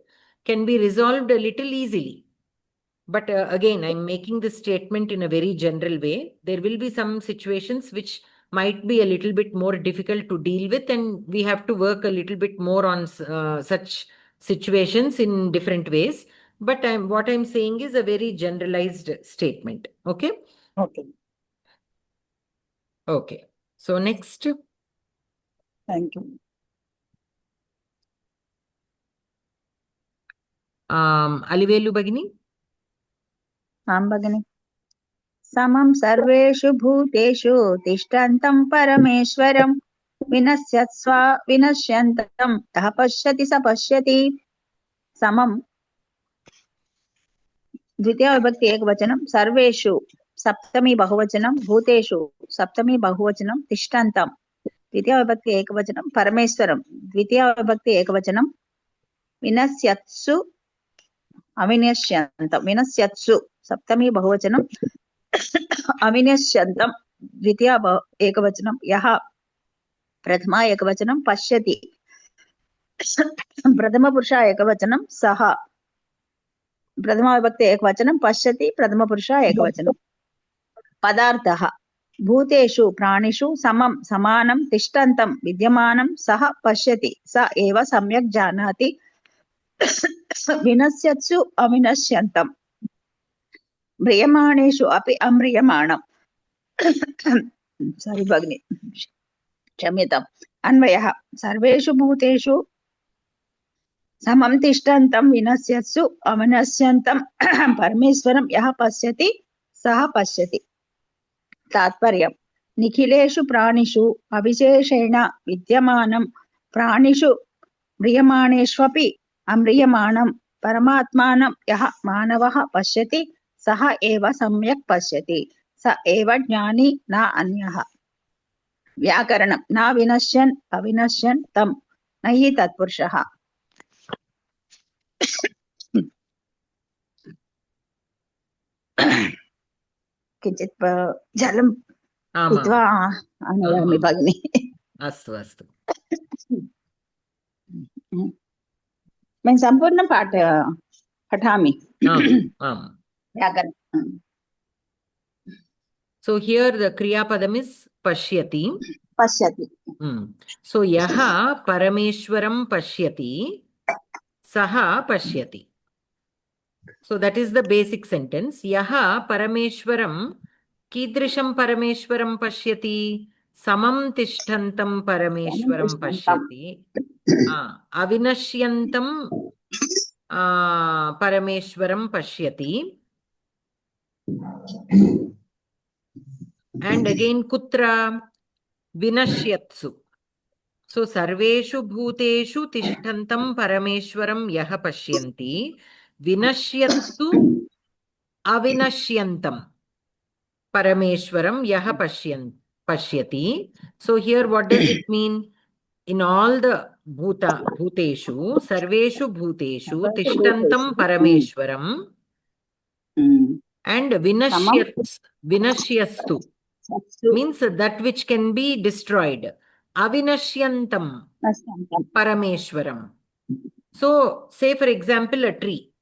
can be resolved a little easily. But again, I'm making this statement in a very general way. There will be some situations which might be a little bit more difficult to deal with, and we have to work a little bit more on such situations in different ways. But what I'm saying is a very generalized statement. Okay? Okay. Okay. So next. Thank you. Alivelu Bagini. आं भगिनि समं सर्वेषु भूतेषु तिष्ठन्तं परमेश्वरं विनश्यन्तं यः पश्यति स पश्यति समं द्वितीया विभक्ति एकवचनं सर्वेषु सप्तमी बहुवचनं भूतेषु सप्तमी बहुवचनं तिष्ठन्तं द्वितीया विभक्ति एकवचनं परमेश्वरं द्वितीया विभक्ति एकवचनं विनश्यत्सु अविनश्यन्तं विनश्यत्सु सप्तमी बहुवचनं अविनश्यन्तं द्वितीया एकवचनं यः प्रथमा एकवचनं पश्यति प्रथमपुरुष एकवचनं सः प्रथमा विभक्ति एकवचनं पश्यति प्रथमपुरुष एकवचनं पदार्थः भूतेषु प्राणिषु समं समानं तिष्ठन्तं विद्यमानं सः पश्यति स एव सम्यक् जानाति विनश्यत्सु अविनश्यन्तं म्रियमाणेषु अपि अम्रियमाणं सारी भगिनी क्षम्यताम् अन्वयः सर्वेषु भूतेषु समं तिष्ठन्तं विनश्यत्सु अविनश्यन्तं परमेश्वरं यः पश्यति सः पश्यति तात्पर्यं निखिलेषु प्राणिषु अविशेषेण विद्यमानं प्राणिषु म्रियमाणेष्वपि अम्रियमाणं परमात्मानं यः मानवः पश्यति सः एव सम्यक् पश्यति स एव ज्ञानी न अन्यः व्याकरणं न विनश्यन् अविनश्यन् तं न हि तत्पुरुषः किञ्चित् जलं पीत्वा आनयामि भगिनि अस्तु अस्तु मैं सम्पूर्णं पठामि व्याकरणं So here the Kriya Padam is Pashyati. पश्यति So Yaha Parameshwaram Pashyati, Saha Pashyati. So that is the basic sentence. Yaha Parameshwaram, Kidrisham Parameshwaram Pashyati, Samam Tishtantam Parameshwaram Pashyati, Avinashyantam Parameshwaram Pashyati. And again, Kutra Vinashyatsu. So, Sarveshu Bhuteshu Tishtantam Parameshwaram Yaha Pashyanti, Vinashyatsu Avinashyantam Parameshwaram Yaha Pashyati. So, here what does it mean? In all the Bhuteshu, Sarveshu Bhuteshu Tishtantam Parameshwaram and Vinashyastu means that which can be destroyed. Avinashyantam Parameshwaram. So, say for example, a tree.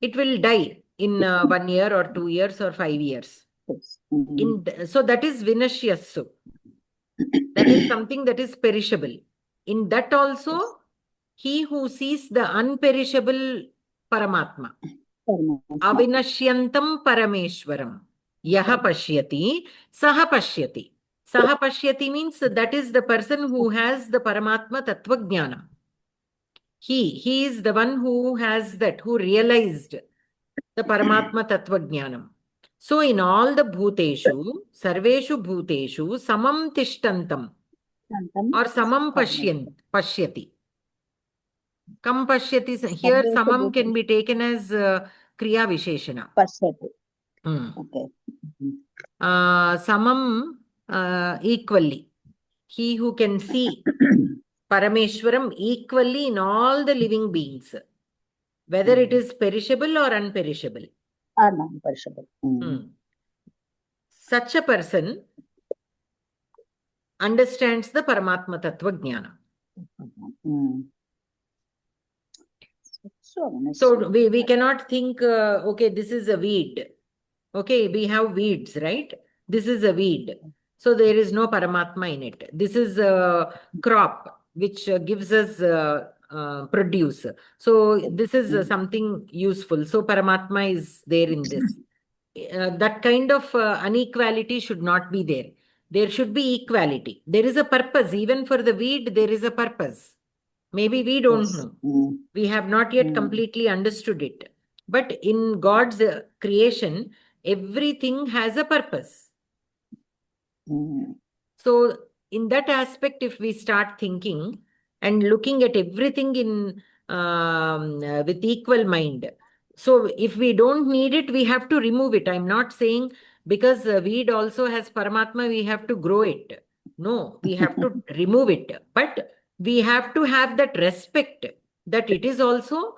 It will die in 1 year or 2 years or 5 years. So, that is Vinashyasu. That is something that is perishable. In that also, he who sees the unperishable Paramatma. Avinashyantam Parameshwaram. Yaha Pashyati, Saha Pashyati. Saha Pashyati means that is the person who has the Paramatma Tattva Jnana. He is the one who has that, who realized the Paramatma Tattva Jnanam. So in all the Bhuteshu, Sarveshu Bhuteshu, Samam Tishtantam or Samam Pashyati. Kam Pashyati, here Samam can be taken as Kriya Visheshana. Pashyati. Okay. Samam equally. He who can see Parameshwaram equally in all the living beings, whether it is perishable or unperishable. Unperishable. Such a person understands the Paramatma Tattva Jnana. So we cannot think, okay, this is a weed. Okay, we have weeds, right? This is a weed. So there is no Paramatma in it. This is a crop which gives us produce. So this is something useful. So Paramatma is there in this. That kind of inequality should not be there. There should be equality. There is a purpose. Even for the weed, there is a purpose. Maybe we don't know. We have not yet completely understood it. But in God's creation, everything has a purpose. So in that aspect, if we start thinking and looking at everything in with equal mind, so if we don't need it, we have to remove it. I'm not saying because weed also has Paramatma, we have to grow it. No, we have to remove it. But we have to have that respect that it is also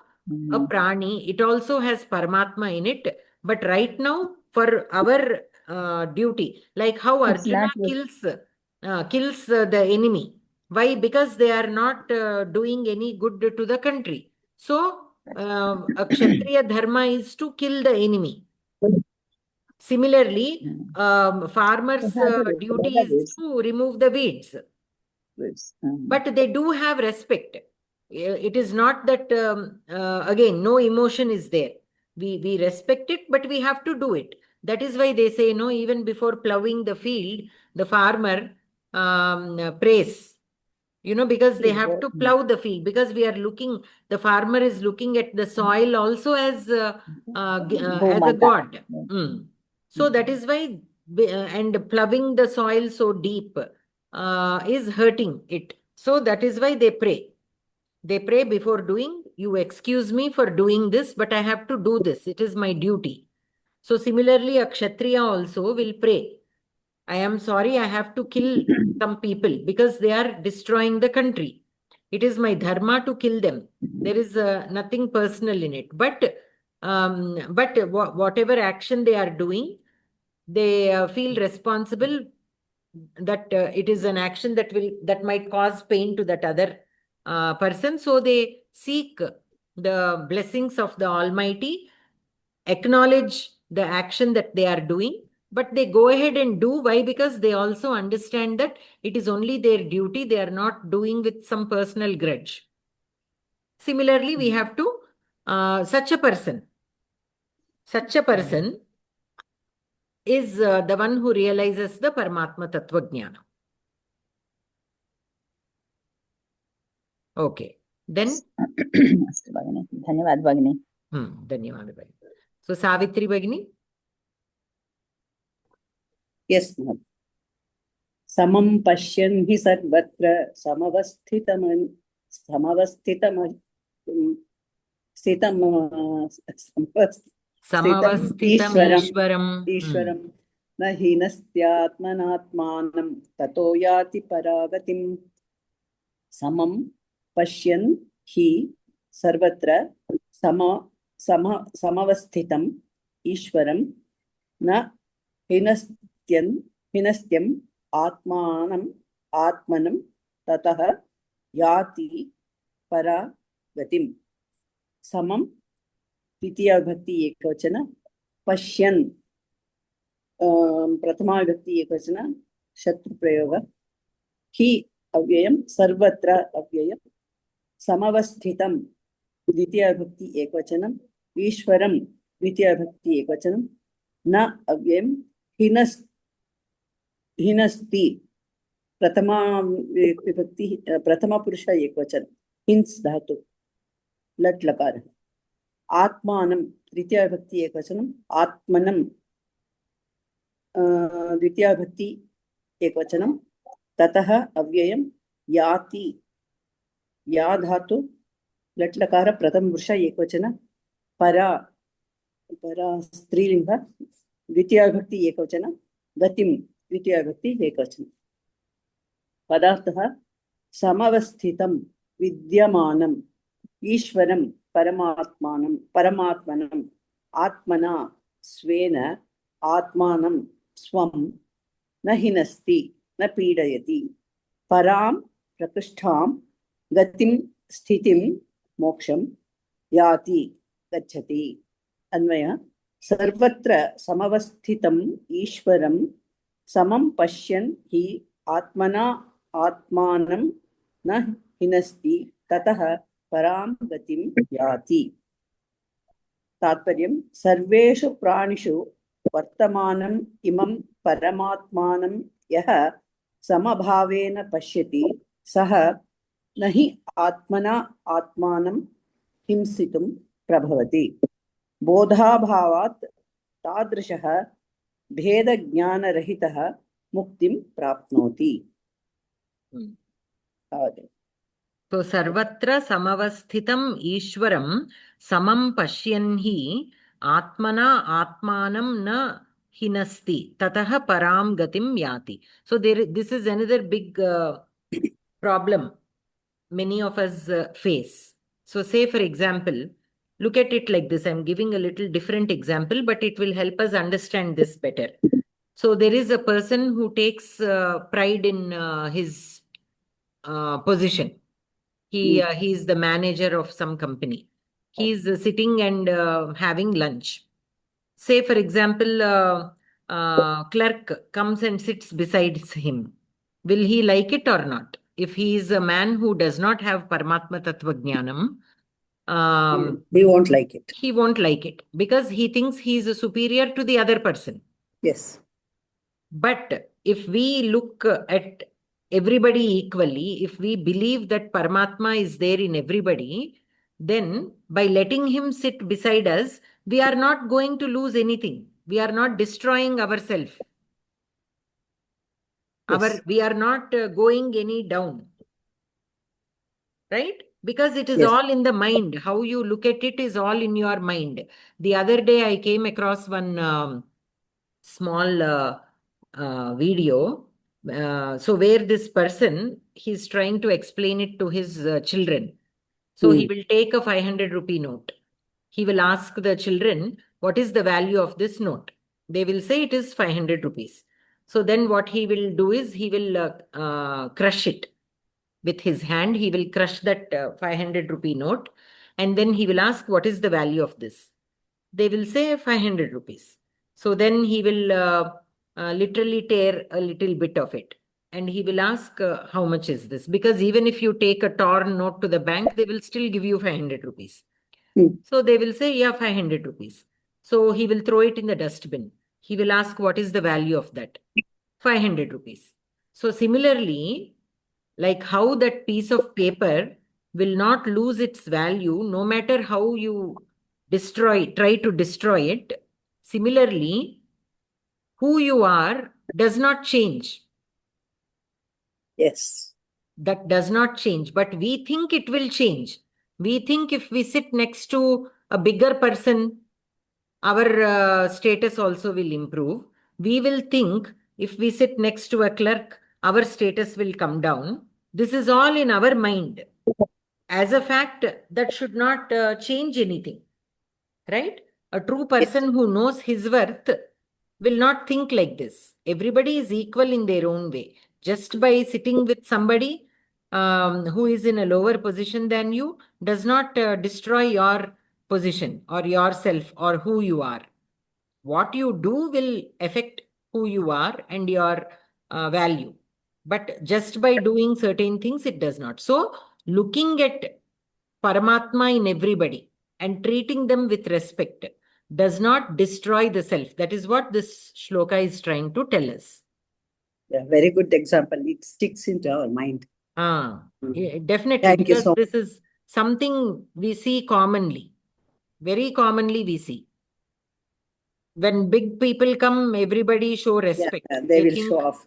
a prani. It also has Paramatma in it. But right now, for our duty, like how Arjuna kills the enemy. Why? Because they are not doing any good to the country. So, a Kshatriya dharma is to kill the enemy. Similarly, farmers' duty is to remove the weeds. But they do have respect. It is not that, again, no emotion is there. We respect it, but we have to do it. That is why they say, no, even before plowing the field, the farmer prays. Because they have to plow the field, because we are looking, the farmer is looking at the soil also as a god. So that is why, and plowing the soil so deep is hurting it. So that is why they pray. They pray before doing, you excuse me for doing this, but I have to do this. It is my duty. So similarly, a Kshatriya also will pray I am sorry, I have to kill some people because they are destroying the country. It is my dharma to kill them. There is nothing personal in it. But whatever action they are doing, they feel responsible that it is an action that might cause pain to that other person. So they seek the blessings of the Almighty, acknowledge the action that they are doing, but they go ahead and do. Why? Because they also understand that it is only their duty. They are not doing with some personal grudge. Similarly, we have to such a person is the one who realizes the Paramatma Tattva Jnana. Okay. Then अस्तु भगिनि, धन्यवाद भगिनि. धन्यवाद भगिनी. So Savitri Bhagini. Yes, ma'am. Samam pashyan hi sarvatra samavasthitam Samavasthitam Ishwaram. Ishwaram na hinastyatmanatmanam tato yati paragatim. Samam pashyan hi sarvatra samavasthitam Ishwaram na हिनस्त्यम् आत्मनं ततः याति परागतिम्. समं द्वितीया विभक्ति एकवचन, पश्यन् प्रथमा विभक्ति एकवचन शत्रुप्रयोग, हि अव्ययं सर्वत्र अव्ययं, समवस्थितं द्वितीया विभक्ति एकवचनं, ईश्वरं द्वितीया विभक्ति एकवचनं, न अव्ययं, हिनस्ति प्रथमा विभक्ति प्रथमा पुरुष एकवचन, हिंस धातु लट् लकार, आत्मानं तृतीया विभक्ति एकवचनम्, आत्मनं द्वितीया विभक्ति एकवचनं, ततः अव्ययं, याति या धातु लट् लकार प्रथम पुरुष एकवचन, परा स्त्रीलिंग द्वितीया विभक्ति एकवचन, गतिं द्वितीया विभक्ति एकवचन. पदार्थः समवस्थितं विद्यमानम् ईश्वरं परमात्मनम् आत्मना स्वेन आत्मानं स्वं न हिनस्ति न पीडयति, परां प्रकृष्टां गतिं स्थितिं मोक्षं याति गच्छति. अन्वयः सर्वत्र समवस्थितम् ईश्वरं समं पश्यन् हि आत्मना आत्मानं न हिनस्ति ततः परां गतिं याति. तात्पर्यं सर्वेषु प्राणिषु वर्तमानम् इमं परमात्मानं यः समभावेन पश्यति सः न हि आत्मना आत्मानं हिंसितुं प्रभवति. बोधाभावात् तादृशः भेदज्ञानरहितः मुक्तिं प्राप्नोति. तो सर्वत्र समवस्थितम् ईश्वरं समं पश्यन् हि आत्मना आत्मानं न हिनस्ति ततः परां गतिं याति. So this is another big problem many of us face. So say for example, look at it like this. I'm giving a little different example, but it will help us understand this better. So there is a person who takes pride in his position. He is the manager of some company. He is sitting and having lunch. Say for example, clerk comes and sits beside him. Will he like it or not? If he is a man who does not have Paramatma Tattva Jnanam, he won't like it. He won't like it because he thinks he is superior to the other person. Yes. But if we look at everybody equally, if we believe that Paramatma is there in everybody, then by letting him sit beside us, we are not going to lose anything. We are not destroying ourselves. Yes. We are not going any down. Right? Because it is Yes. all in the mind. How you look at it is all in your mind. The other day I came across one small video. So where this person, he's trying to explain it to his children. So he will take a 500 rupee note. He will ask the children, what is the value of this note? They will say it is 500 rupees. So then what he will do is he will crush it with his hand. He will crush that 500 rupee note. And then he will ask, what is the value of this? They will say 500 rupees. So then he will literally tear a little bit of it. And he will ask, how much is this? Because even if you take a torn note to the bank, they will still give you 500 rupees. So they will say, yeah, 500 rupees. So he will throw it in the dustbin. He will ask, what is the value of that? 500 rupees. So similarly, like how that piece of paper will not lose its value no matter how you try to destroy it. Similarly, who you are does not change. Yes. That does not change, but we think it will change. We think if we sit next to a bigger person, our status also will improve. We will think if we sit next to a clerk, our status will come down. This is all in our mind. As a fact, that should not change anything, right? A true person who knows his worth will not think like this. Everybody is equal in their own way. Just by sitting with somebody who is in a lower position than you does not destroy your position or yourself or who you are. What you do will affect who you are and your value. But just by doing certain things, it does not. So, looking at Paramatma in everybody and treating them with respect does not destroy the self. That is what this shloka is trying to tell us. Yeah, very good example. It sticks into our mind. Definitely, Thank you because so this is something we see commonly. Very commonly we see. When big people come, everybody show respect. Yeah, they will think, show off.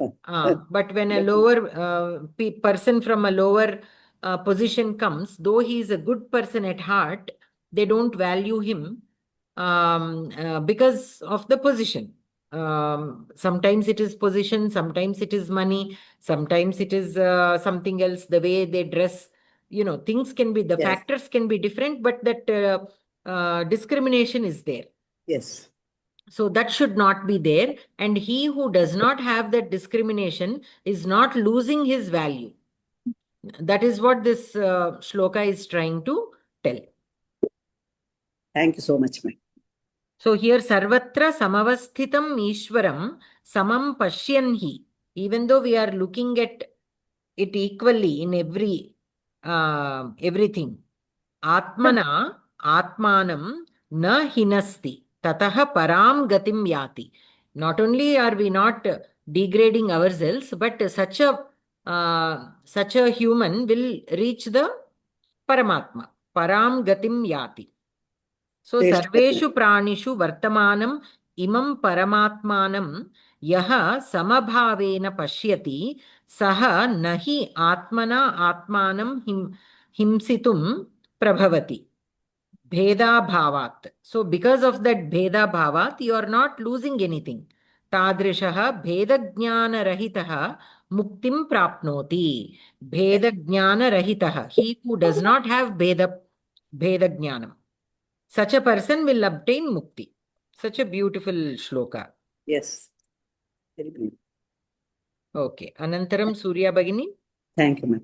but when a lower person from a lower position comes, though he is a good person at heart, they don't value him because of the position. Sometimes it is position, sometimes it is money, sometimes it is something else, the way they dress. Things can be, the Yes. factors can be different, but that discrimination is there. Yes. So that should not be there. And he who does not have that discrimination is not losing his value. That is what this shloka is trying to tell. Thank you so much, ma'am. So here, sarvatra samavasthitam ishwaram samam pashyanhi. Even though we are looking at it equally in everything, atmana atmanam na hinasti tataha param gatim yati. Not only are we not degrading ourselves, but such a human will reach the Paramatma, param gatim yati. So sarveshu pranishu vartamanam imam paramatmanam yaha samabhavena pashyati saha nahi atmana atmanam himsitum prabhavati. Bheda bhavat. So because of that bheda bhavat, you are not losing anything. Tadrishaha bheda jnana rahitaha muktim prapnoti. Bheda jnana rahitaha. He who does not have bheda jnanam. Such a person will obtain mukti. Such a beautiful shloka. Yes. Very good. Okay. Anantaram Surya Bhagini. Thank you, ma'am.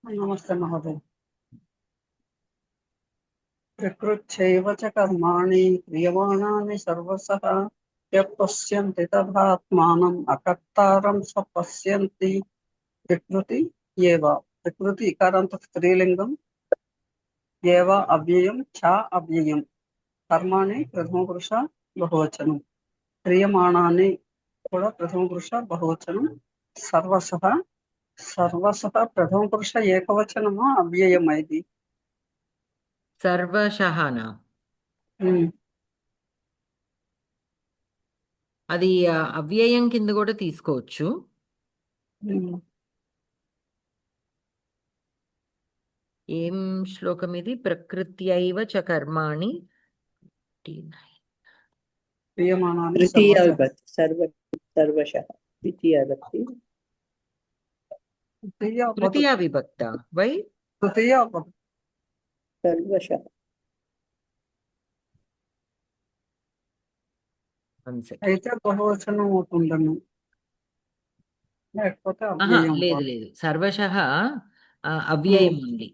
नमस्ते महोदय। प्रकृत्यैव च कर्माणि क्रियमाणानि सर्वशः यः पश्यन्ति तदात्मानम् अकर्तारं स पश्यन्ति प्रकृति एव। प्रकृति इकारान्त स्त्रीलिङ्गम् एव अव्ययं च अव्ययम्। कर्माणि प्रथमपुरुष बहुवचनं। क्रियमाणानि కూడా ప్రథమపురుష బహువచనం। సర్వశః ప్రథమపురుష ఏకవచనమా అవ్యయమా ఇది? సర్వశఃనా అది అవ్యయం కింద కూడా తీసుకోవచ్చు. ఏం శ్లోకం ఇది? ప్రకృత్యైవ చ కర్మాణి. क्रियमाणानि तृतीया सर्वशः विभक्ति सर्वशः द्वितीया विभक्ति तृतीया Tritiya vibhakta. Why? तृतीया सर्वशः 1 second. అయితే బహువచనం అవుతుందని లేకపోతే Aha, అవ్యయం లేదు. Sarvashaha avyayam only.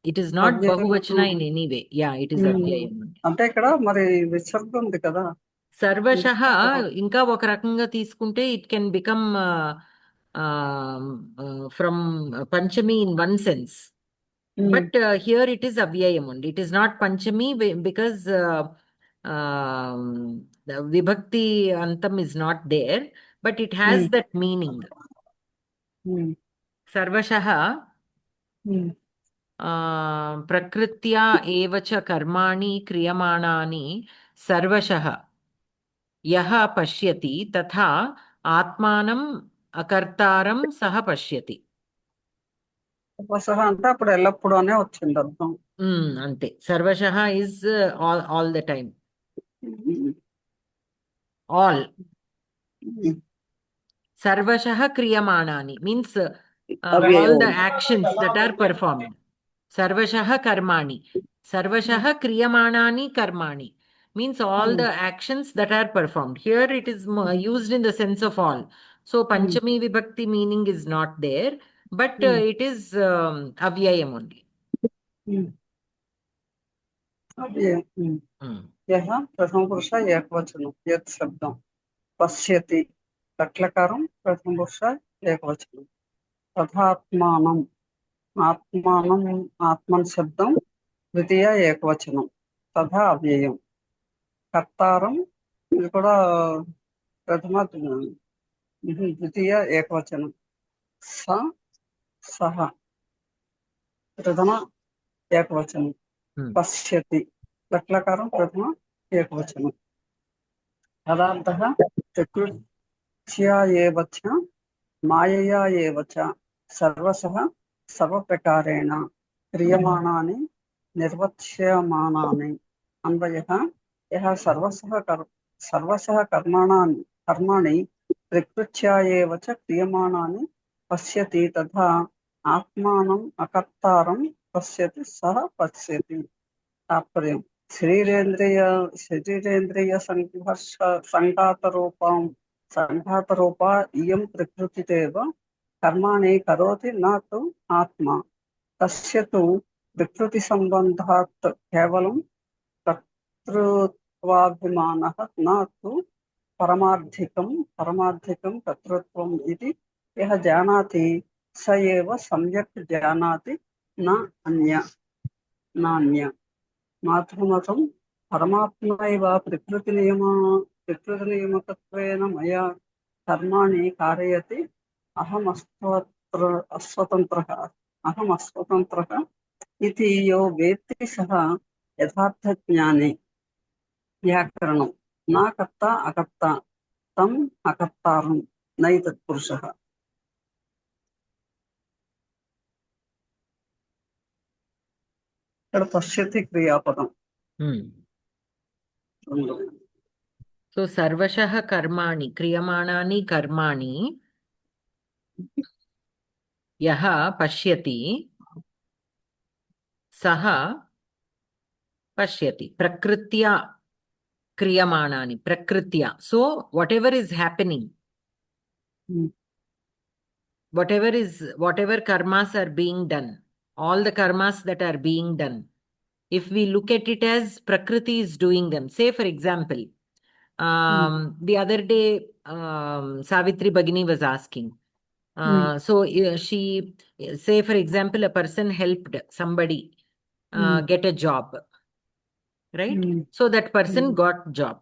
It is not అవ్యయం. bahuvachana in any way. Yeah, it is avyayam only. అంటే ఇక్కడ మరి విసర్గ ఉంది కదా Sarvashaha ఇంకా ఒక రకంగా తీసుకుంటే it can become from Panchami in one sense. But here it is avyayam only. It is not Panchami because the Vibhakti Antam is not there, but it has that meaning. Sarvashaha प्रकृत्या एव च कर्माणि क्रियमाणानि सर्वशः यः पश्यति तथा आत्मानम् अकर्तारं सः पश्यति. ఉపసహ అంటే అప్పుడు ఎల్లప్పుడూ అనే వచ్చింది అర్థం అంతే. సర్వశః is all the time. All. Sarvashah kriyamānāni means all the actions that are performed. Sarvashah karmani. Sarvashah kriyamānāni karmani means all the actions that are performed. Here it is used in the sense of all. So Panchami Vibhakti meaning is not there, but it is avyayam only. అవ్యయం యః ప్రథమ పురుష ఏకవచనం యత్ శబ్దం పశ్యతి లట్లకారం ప్రథమ పురుష ఏకవచనం తథాత్మానం ఆత్మానం ఆత్మన్ శబ్దం ద్వితీయ ఏకవచనం తథా అవ్యయం కర్తారం ఇది కూడా ప్రథమ ద్వితీయ ఏకవచనం సహ ప్రథమ ఏకవచనం పశ్యతి లట్లకారం ప్రథమ ఏకవచనం పదార్థః ప్రకృత్యా ఏవ చ మాయయా ఏవ చ సర్వశః సర్వప్రకారేణ క్రియమాణాని నిర్వక్ష్యమానాని అన్వయః యః సర్వశః కర్మాణి ప్రకృత్యా ఏవ చ క్రియమాణాని పశ్యతి తథా ఆత్మానం అకర్తారం పశ్యతి సహ పశ్యతి. తాత్పర్యం శరీరేంద్రియ సంఘాతరూపా ఇయం ప్రకృతిరేవ కర్మాణి కరోతి న తు ఆత్మ తస్య తు ప్రకృతి సంబంధాత్ కేవలం కర్తృత్వాభిమానః న తు పరమార్థికం కర్తృత్వం ఇది యః జానాతి స ఏవ సమ్యక్ జానాతి నాన్య మాతృమతం పరమాత్మైవ ప్రకృతి నియమకత్వేన మయా కర్మాణి కారయతి అహం అస్వతంత్రః ఇది యో వేత్తి సహ యథార్థ జ్ఞానే. వ్యాకరణం నా కర్త అకర్త తం అకర్తారం నైతత్పురుషః. ఇక్కడ పశ్యతి క్రియాపదం. సో సర్వశః కర్మాణి క్రియమాణాని కర్మాణి యః పశ్యతి సహ పశ్యతి ప్రకృత్యా క్రియమాణాని ప్రకృత్యా. So whatever is happening, whatever karmas are being done, all the karmas that are being done, if we look at it as Prakriti is doing them. Say for example, the other day Savitri Bhagini was asking, so she, say for example, a person helped somebody get a job, right? So that person got job.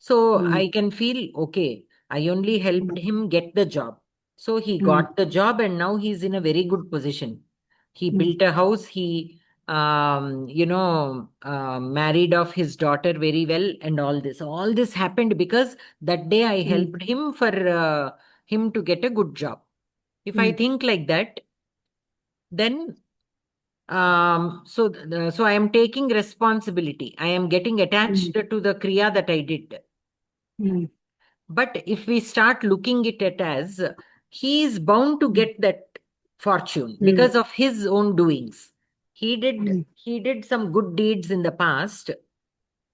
So I can feel, okay, I only helped him get the job. So he got the job and now he's in a very good position. He built a house. He, married off his daughter very well and all this. All this happened because that day I helped him for him to get a good job. If I think like that, then so I am taking responsibility. I am getting attached to the kriya that I did. Hmm. But if we start looking at it as he is bound to get that fortune because of his own doings. He did some good deeds in the past.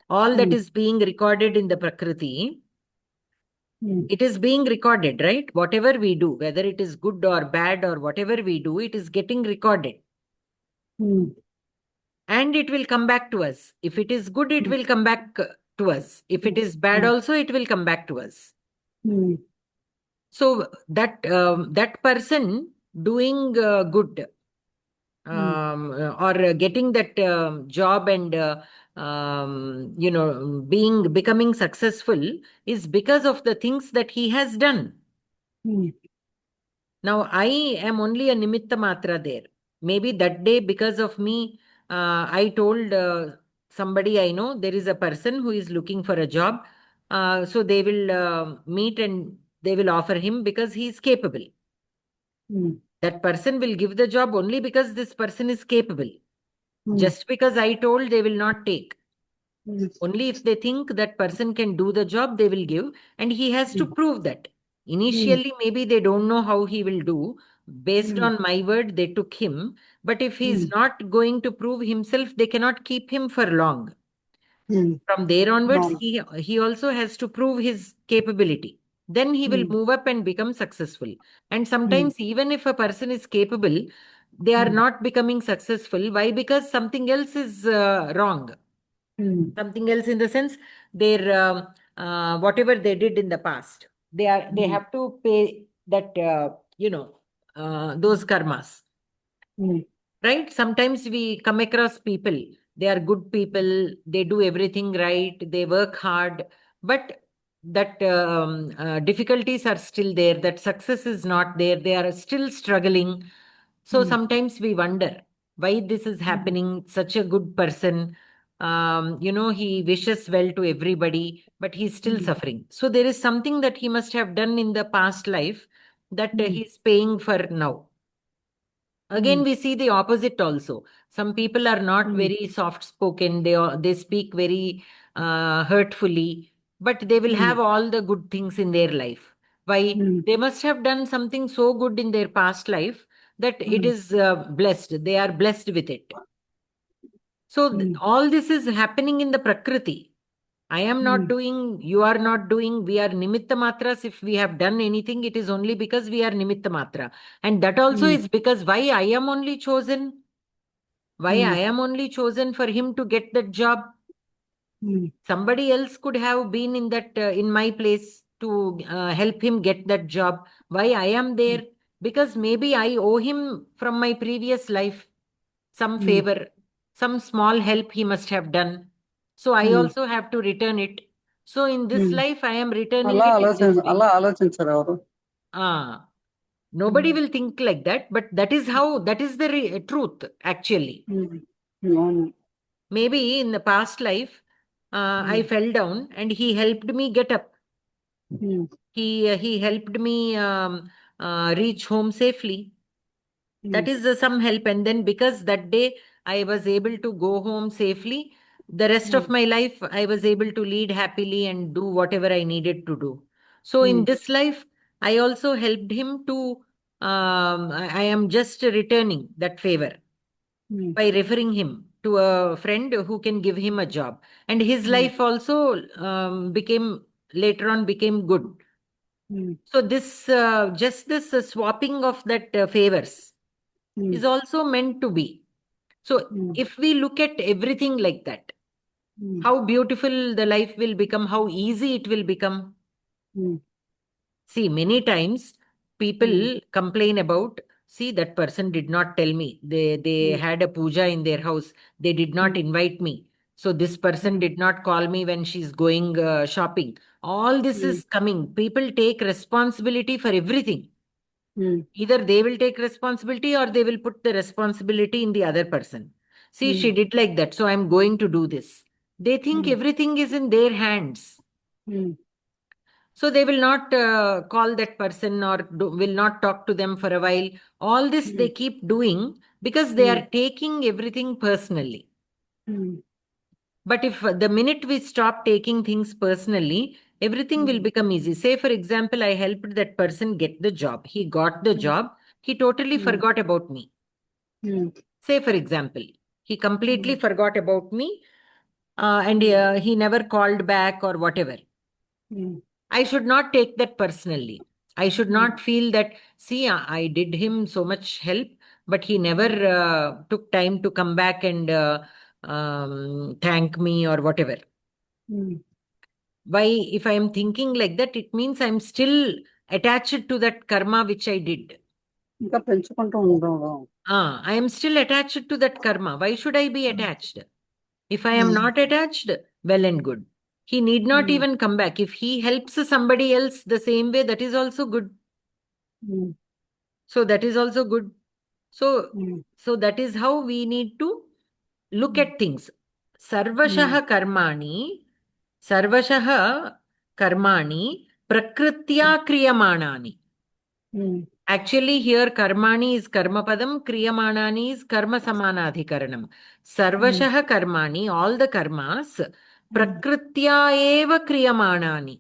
All that is being recorded in the Prakriti, it is being recorded, right? Whatever we do, whether it is good or bad or whatever we do, it is getting recorded. And it will come back to us. If it is good, it will come back to us. If it is bad also, it will come back to us. So that person doing good or getting that job and becoming successful is because of the things that he has done. Now I am only a nimitta matra there. Maybe that day because of me, I told somebody I know there is a person who is looking for a job. So they will meet and they will offer him because he is capable. That person will give the job only because this person is capable. Just because I told, they will not take. Only if they think that person can do the job, they will give. And he has to prove that. Initially, maybe they don't know how he will do. Based on my word, they took him. But if he is not going to prove himself, they cannot keep him for long. From there onwards, No. he also has to prove his capability. Then he will move up and become successful. And sometimes, even if a person is capable, they are not becoming successful. Why? Because something else is wrong. Something else in the sense, their whatever they did in the past, they have to pay that those karmas. Right? Sometimes we come across people, they are good people, they do everything right, they work hard, but that difficulties are still there, that success is not there, they are still struggling. So sometimes we wonder why this is happening. Such a good person, he wishes well to everybody, but he's still suffering. So there is something that he must have done in the past life that he's paying for now. Again, we see the opposite also. Some people are not very soft spoken. They speak very hurtfully, but they will have all the good things in their life. Why? They must have done something so good in their past life that it is blessed. They are blessed with it. So all this is happening in the Prakriti. I am not doing, you are not doing, we are nimitta matras. If we have done anything, it is only because we are nimitta matra. And that also is because why I am only chosen? Why I am only chosen for him to get that job? Somebody else could have been in that in my place to help him get that job. Why I am there? Because maybe I owe him from my previous life some favor, some small help he must have done. So I also have to return it. So in this life, I am returning it in this way. అలా ఆలోచించరు ఎవరు. Ah, nobody will think like that, but that is how, that is the truth, actually. అవును. Maybe in the past life, I fell down and he helped me get up. He helped me reach home safely. That is some help. And then because that day I was able to go home safely, the rest of my life I was able to lead happily and do whatever I needed to do. So in this life, I also helped him to, I am just returning that favor by referring him to a friend who can give him a job. And his life also later on became good. So this, just this swapping of that favors is also meant to be. So if we look at everything like that, how beautiful the life will become, how easy it will become. See, many times people complain about, see, that person did not tell me. They had a puja in their house. They did not invite me. So this person did not call me when she's going shopping. All this is coming. People take responsibility for everything. Either they will take responsibility or they will put the responsibility in the other person. See, she did like that, so I'm going to do this. They think everything is in their hands. So they will not call that person or will not talk to them for a while. All this they keep doing because they are taking everything personally. But if the minute we stop taking things personally, everything will become easy. Say, for example, I helped that person get the job. He got the job. He totally forgot about me. Say, for example, he completely forgot about me and he never called back or whatever. I should not take that personally. I should not feel that, see, I did him so much help, but he never took time to come back and thank me or whatever. Why, if I am thinking like that, it means I'm still attached to that karma which I did. ఇంకా పెంచుకుంటూ ఉండడం. I am still attached to that karma. Why should I be attached? If I am not attached, well and good. He need not even come back. If he helps somebody else the same way, that is also good. So that is also good. So that is how we need to look at things. Sarvashah karmani prakritya kriyamanani. Actually, here karmani is karmapadam, kriyamanani is karma samanadhikaranam. Sarvashah karmani, all the karmas, prakritya eva kriyamanani.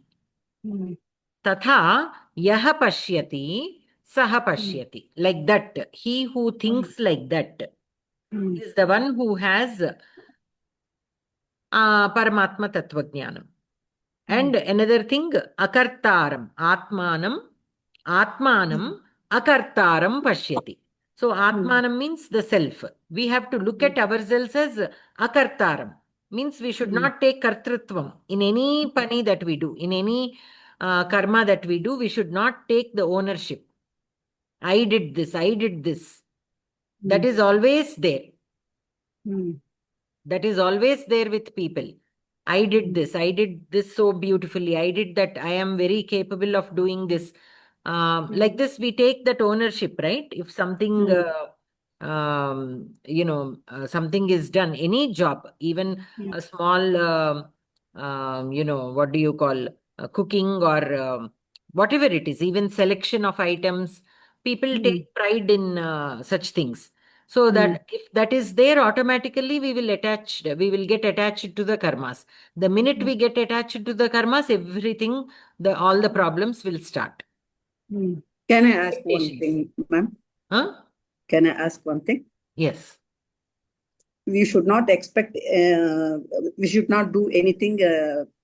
Tatha yaha pashyati, saha pashyati. Like that. He who thinks like that is the one who has Paramatma Tattvajnanam. And another thing, akartaram, atmanam, akartaram pashyati. So atmanam means the self. We have to look at ourselves as akartaram. Means we should not take kartrutvam in any pani that we do, in any karma that we do. We should not take the ownership. I did this, I did this. That is always there. That is always there with people. I did this so beautifully. I did that. I am very capable of doing this. Like this, we take that ownership, right? If something, something is done, any job, even a small, what do you call, cooking or whatever it is, even selection of items, people take pride in such things. So that if that is there, automatically we will get attached to the karmas. The minute we get attached to the karmas, everything, all the problems will start. Can I ask one thing, ma'am? Huh? Can I ask one thing? Yes. We should not expect, we should not do anything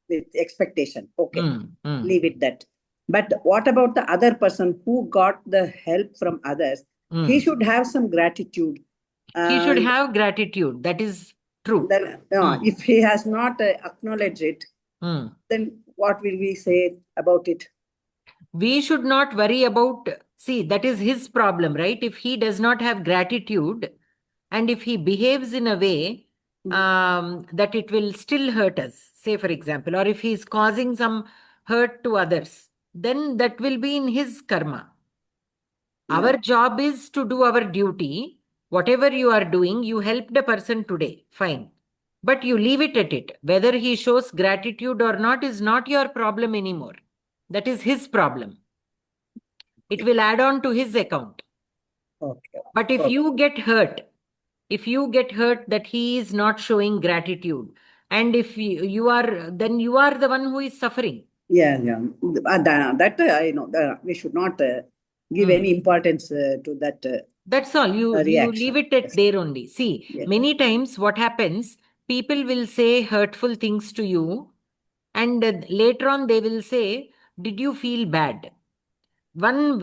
with expectation. Okay, leave it that. But what about the other person who got the help from others? He should have some gratitude. He should have gratitude. That is true. Then, if he has not acknowledged it, then what will we say about it? We should not worry about, see, that is his problem, right? If he does not have gratitude and if he behaves in a way that it will still hurt us, say for example, or if he is causing some hurt to others, then that will be in his karma. Our job is to do our duty. Whatever you are doing, you helped a person today, fine. But you leave it at it. Whether he shows gratitude or not is not your problem anymore. That is his problem. It will add on to his account. Okay. But if you get hurt that he is not showing gratitude, and if you are, then you are the one who is suffering. Yeah. That I know. We should not give any importance to that. That's all. You leave it at there only. See, many times what happens, people will say hurtful things to you, and later on they will say, did you feel bad? One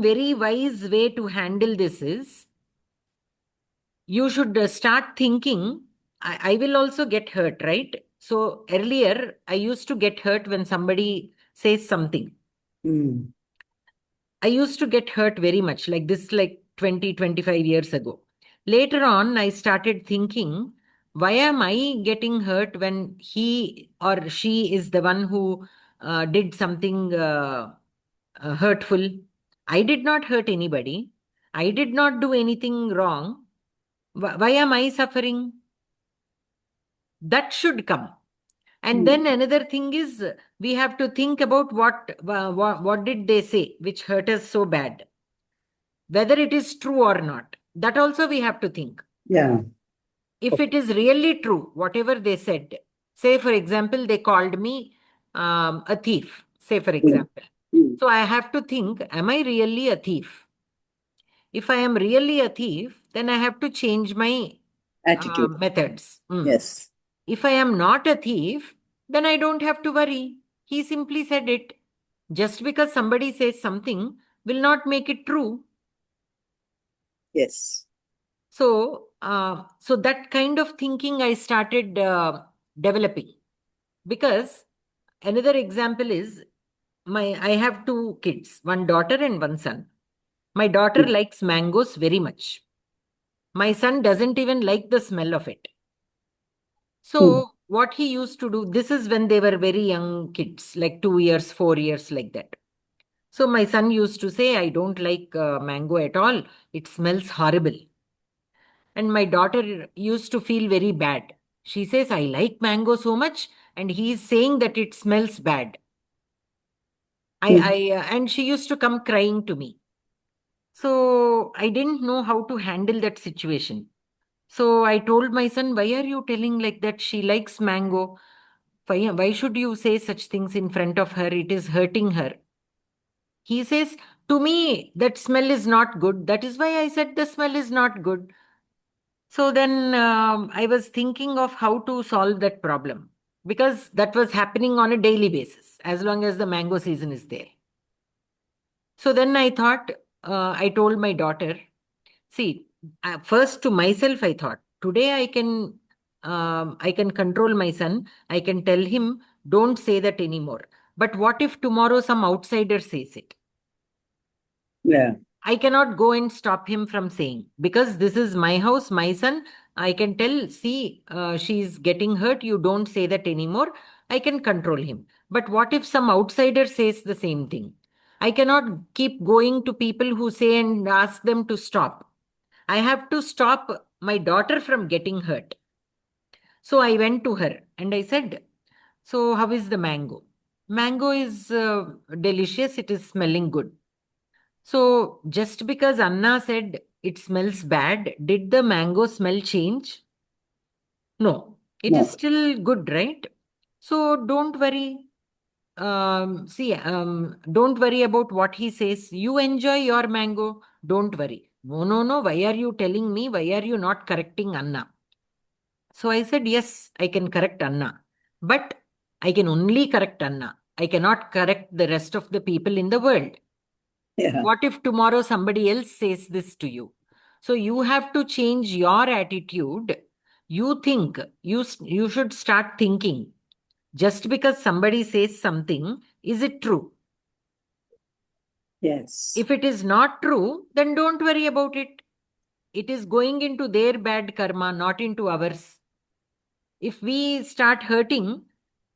very wise way to handle this is, you should start thinking, I will also get hurt, right? So earlier, I used to get hurt when somebody says something. I used to get hurt very much, like this, like 20, 25 years ago. Later on, I started thinking, why am I getting hurt when he or she is the one who did something hurtful? I did not hurt anybody. I did not do anything wrong. Why am I suffering? That should come. And then another thing is, we have to think about what did they say, which hurt us so bad. Whether it is true or not. That also we have to think. Yeah. If it is really true, whatever they said, say for example, they called me a thief, say for example. So I have to think, am I really a thief? If I am really a thief, then I have to change my Attitude. methods. Yes. If I am not a thief, then I don't have to worry. He simply said it. Just because somebody says something will not make it true. Yes. So, so that kind of thinking I started developing. Because another example is I have two kids, one daughter and one son. My daughter likes mangoes very much. My son doesn't even like the smell of it. So what he used to do, this is when they were very young kids, like 2 years, 4 years, like that. So my son used to say, I don't like mango at all. It smells horrible. And my daughter used to feel very bad. She says, I like mango so much, and he is saying that it smells bad. And she used to come crying to me. So I didn't know how to handle that situation. So I told my son, why are you telling like that? She likes mango. Why should you say such things in front of her? It is hurting her. He says, to me, that smell is not good. That is why I said the smell is not good. So then I was thinking of how to solve that problem because that was happening on a daily basis as long as the mango season is there. So then I thought, I told my daughter, see, first to myself, I thought, today I can control my son. I can tell him, don't say that anymore. But what if tomorrow some outsider says it? Yeah. I cannot go and stop him from saying, because this is my house, my son. I can tell, see, she's getting hurt. You don't say that anymore. I can control him. But what if some outsider says the same thing? I cannot keep going to people who say and ask them to stop. I have to stop my daughter from getting hurt. So I went to her and I said, so how is the mango? Mango is delicious. It is smelling good. So just because Anna said it smells bad, did the mango smell change? No, it is No. still good, right? So don't worry. Don't worry about what he says. You enjoy your mango. Don't worry. No, no, no. Why are you telling me? Why are you not correcting Anna? So I said, yes, I can correct Anna. But I can only correct Anna. I cannot correct the rest of the people in the world. Yeah. What if tomorrow somebody else says this to you? So you have to change your attitude. You think, you should start thinking. Just because somebody says something, is it true? Yes. If it is not true, then don't worry about it. It is going into their bad karma, not into ours. If we start hurting,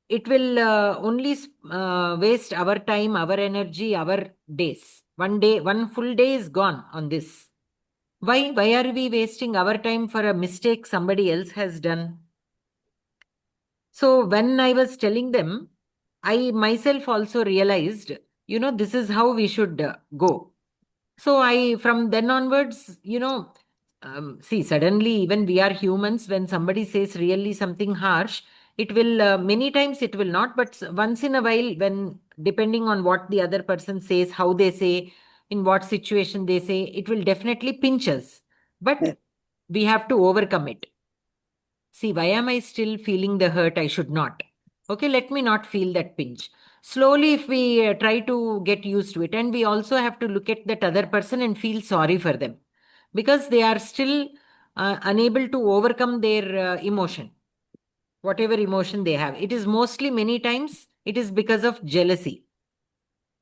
it will only waste our time, our energy, our days. One day, one full day is gone on this. Why are we wasting our time for a mistake somebody else has done? So when I was telling them, I myself also realized, this is how we should go. So from then onwards, see, suddenly, even we are humans, when somebody says really something harsh, it will, many times it will not, but once in a while, when, depending on what the other person says, how they say, in what situation they say, it will definitely pinch us. But we have to overcome it. See, why am I still feeling the hurt? I should not. Okay, let me not feel that pinch. Slowly, if we try to get used to it, and we also have to look at that other person and feel sorry for them because they are still unable to overcome their emotion, whatever emotion they have. It is mostly, many times, it is because of jealousy.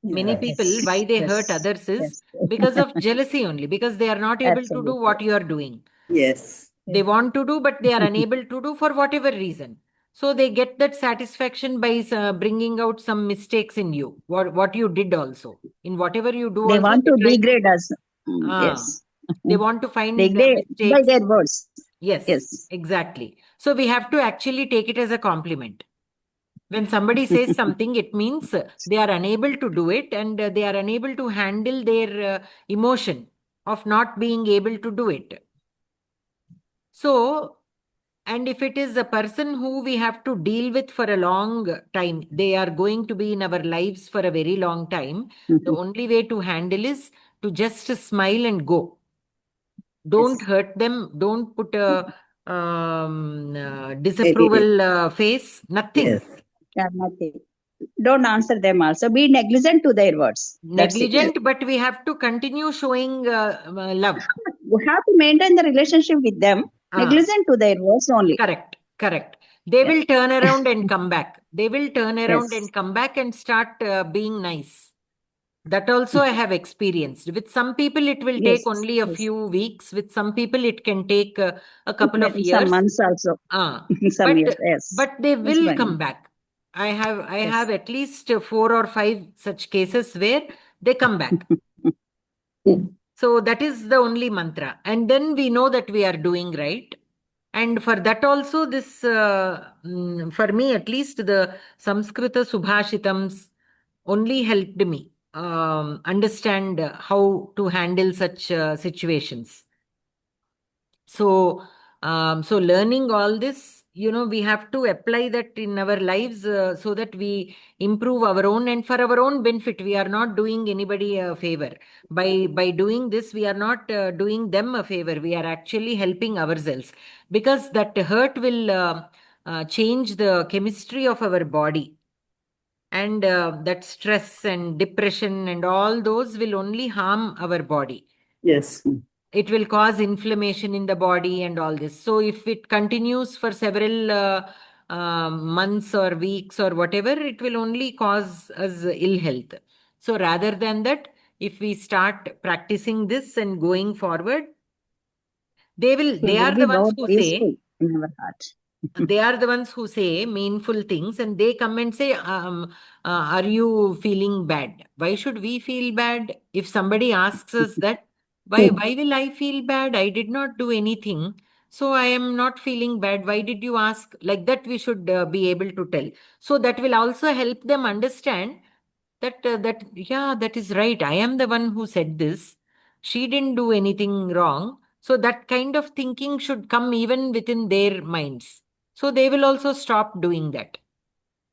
Many people, why they hurt Yes. others is Yes. because of jealousy only, because they are not able to do what Absolutely. you are doing. Yes. They want to do, but they are unable to do for whatever reason. So they get that satisfaction by bringing out some mistakes in you, what you did also. In whatever you do They also, want they to try to, degrade us. ah, Yes. they want to find Degrade by mistakes. their words. Yes, Yes. exactly. So we have to actually take it as a compliment. When somebody says something, it means they are unable to do it and they are unable to handle their emotion of not being able to do it. So And if it is a person who we have to deal with for a long time, they are going to be in our lives for a very long time, the only way to handle is to just smile and go. Don't hurt them. Don't put a disapproval face. Nothing. Yes. Yeah, nothing. Don't answer them also. Be negligent to their words. That's it. Negligent, but we have to continue showing love. You have to maintain the relationship with them. Negligent to their words only. Correct, correct. They Yeah. will turn around and come back. They will turn around Yes. and come back and start being nice. That also I have experienced. With some people, it will take Yes. only a Yes. few weeks. With some people, it can take a It couple of may be some years. months also. Some But years. Yes. but they That's will fine. come back. I Yes. have at least 4 or 5 such cases where they come back. So that is the only mantra. And then we know that we are doing right. And for that also, this, for me at least, the Samskrita Subhashitams only helped me understand how to handle such situations. So, so learning all this, we have to apply that in our lives so that we improve our own and for our own benefit. We are not doing anybody a favor. By doing this, we are not doing them a favor. We are actually helping ourselves because that hurt will change the chemistry of our body. And that stress and depression and all those will only harm our body. Yes. It will cause inflammation in the body and all this. So if it continues for several months or weeks or whatever, it will only cause us ill health. So rather than that, if we start practicing this and going forward, they will are be the ones more who peaceful say, in our heart. they are the ones who say meaningful things, and they come and say, are you feeling bad? Why should we feel bad? If somebody asks us that, why will I feel bad? I did not do anything. So I am not feeling bad. Why did you ask? Like that, we should be able to tell. So that will also help them understand that, yeah, that is right. I am the one who said this. She didn't do anything wrong. So that kind of thinking should come even within their minds. So they will also stop doing that.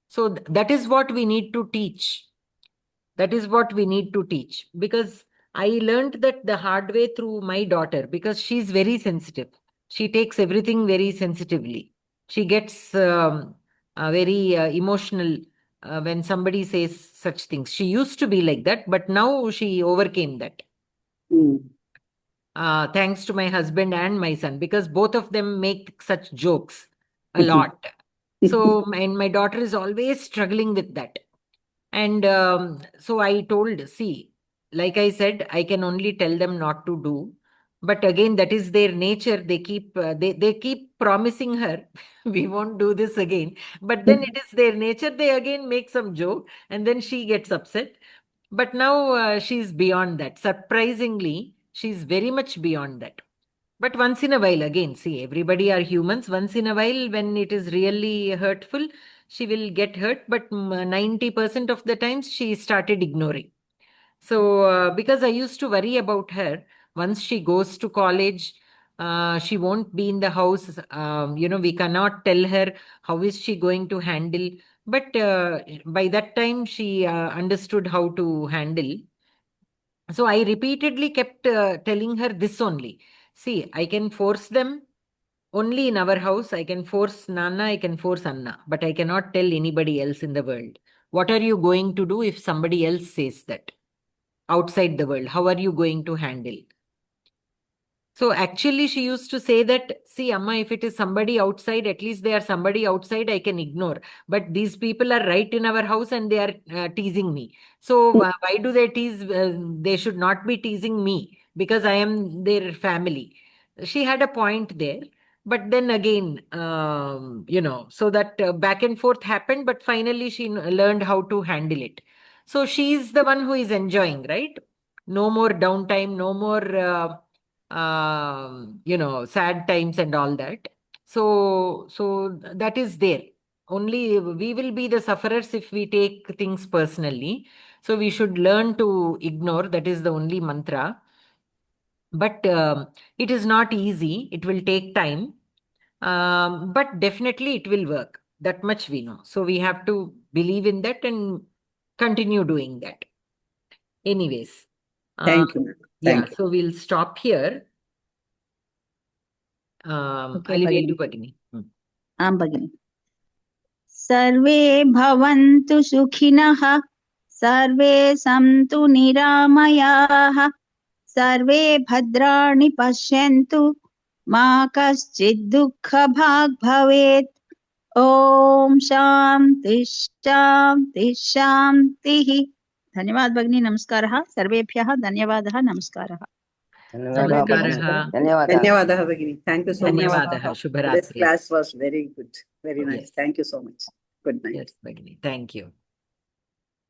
So that is what we need to teach. That is what we need to teach. Because I learned that the hard way through my daughter, because she's very sensitive. She takes everything very sensitively. She gets very emotional when somebody says such things. She used to be like that, but now she overcame that. Thanks to my husband and my son, because both of them make such jokes a lot. So, and my daughter is always struggling with that. And so I told, see, like I said, I can only tell them not to do. But again, that is their nature. They keep promising her, we won't do this again. But then it is their nature. They again make some joke, and then she gets upset. But now she's beyond that. Surprisingly, she's very much beyond that. But once in a while, again, see, everybody are humans. Once in a while, when it is really hurtful, she will get hurt. But 90% of the times, she started ignoring. So, because I used to worry about her, once she goes to college, she won't be in the house. We cannot tell her how is she going to handle. But by that time, she understood how to handle. So I repeatedly kept telling her this only. See, I can force them only in our house. I can force Nana, I can force Anna, but I cannot tell anybody else in the world. What are you going to do if somebody else says that outside the world? How are you going to handle? So actually, she used to say that, see, Amma, if it is somebody outside, at least they are somebody outside I can ignore. But these people are right in our house and they are teasing me. So why do they tease? They should not be teasing me because I am their family. She had a point there. But then again, so that back and forth happened, but finally she learned how to handle it. So she's the one who is enjoying, right? No more downtime, no more. Sad times and all that. So that is there. Only we will be the sufferers if we take things personally. So we should learn to ignore. That is the only mantra. But it is not easy. It will take time. But definitely it will work. That much we know. So we have to believe in that and continue doing that. Anyways. Thank you. Yeah, Thank you. so we'll stop here. Okay, Alivedu Bhagini. Bhagini. आं भगिनि सर्वे भवन्तु सुखिनः सर्वे सन्तु निरामयाः सर्वे भद्राणि पश्यन्तु मा कश्चित् दुःखभाग् भवेत् ॐ शान्ति शान्ति शान्तिः धन्यवाद भगिनी नमस्कारः सर्वेभ्यः धन्यवादः नमस्कारः Namaskaraha. Dhanyavadaha Bhagini. Thank you so much. Dhanyavadaha. This Shubharatri. class was very good. Very nice. Yes. Thank you so much. Good night. Yes, Bhagini. Thank you.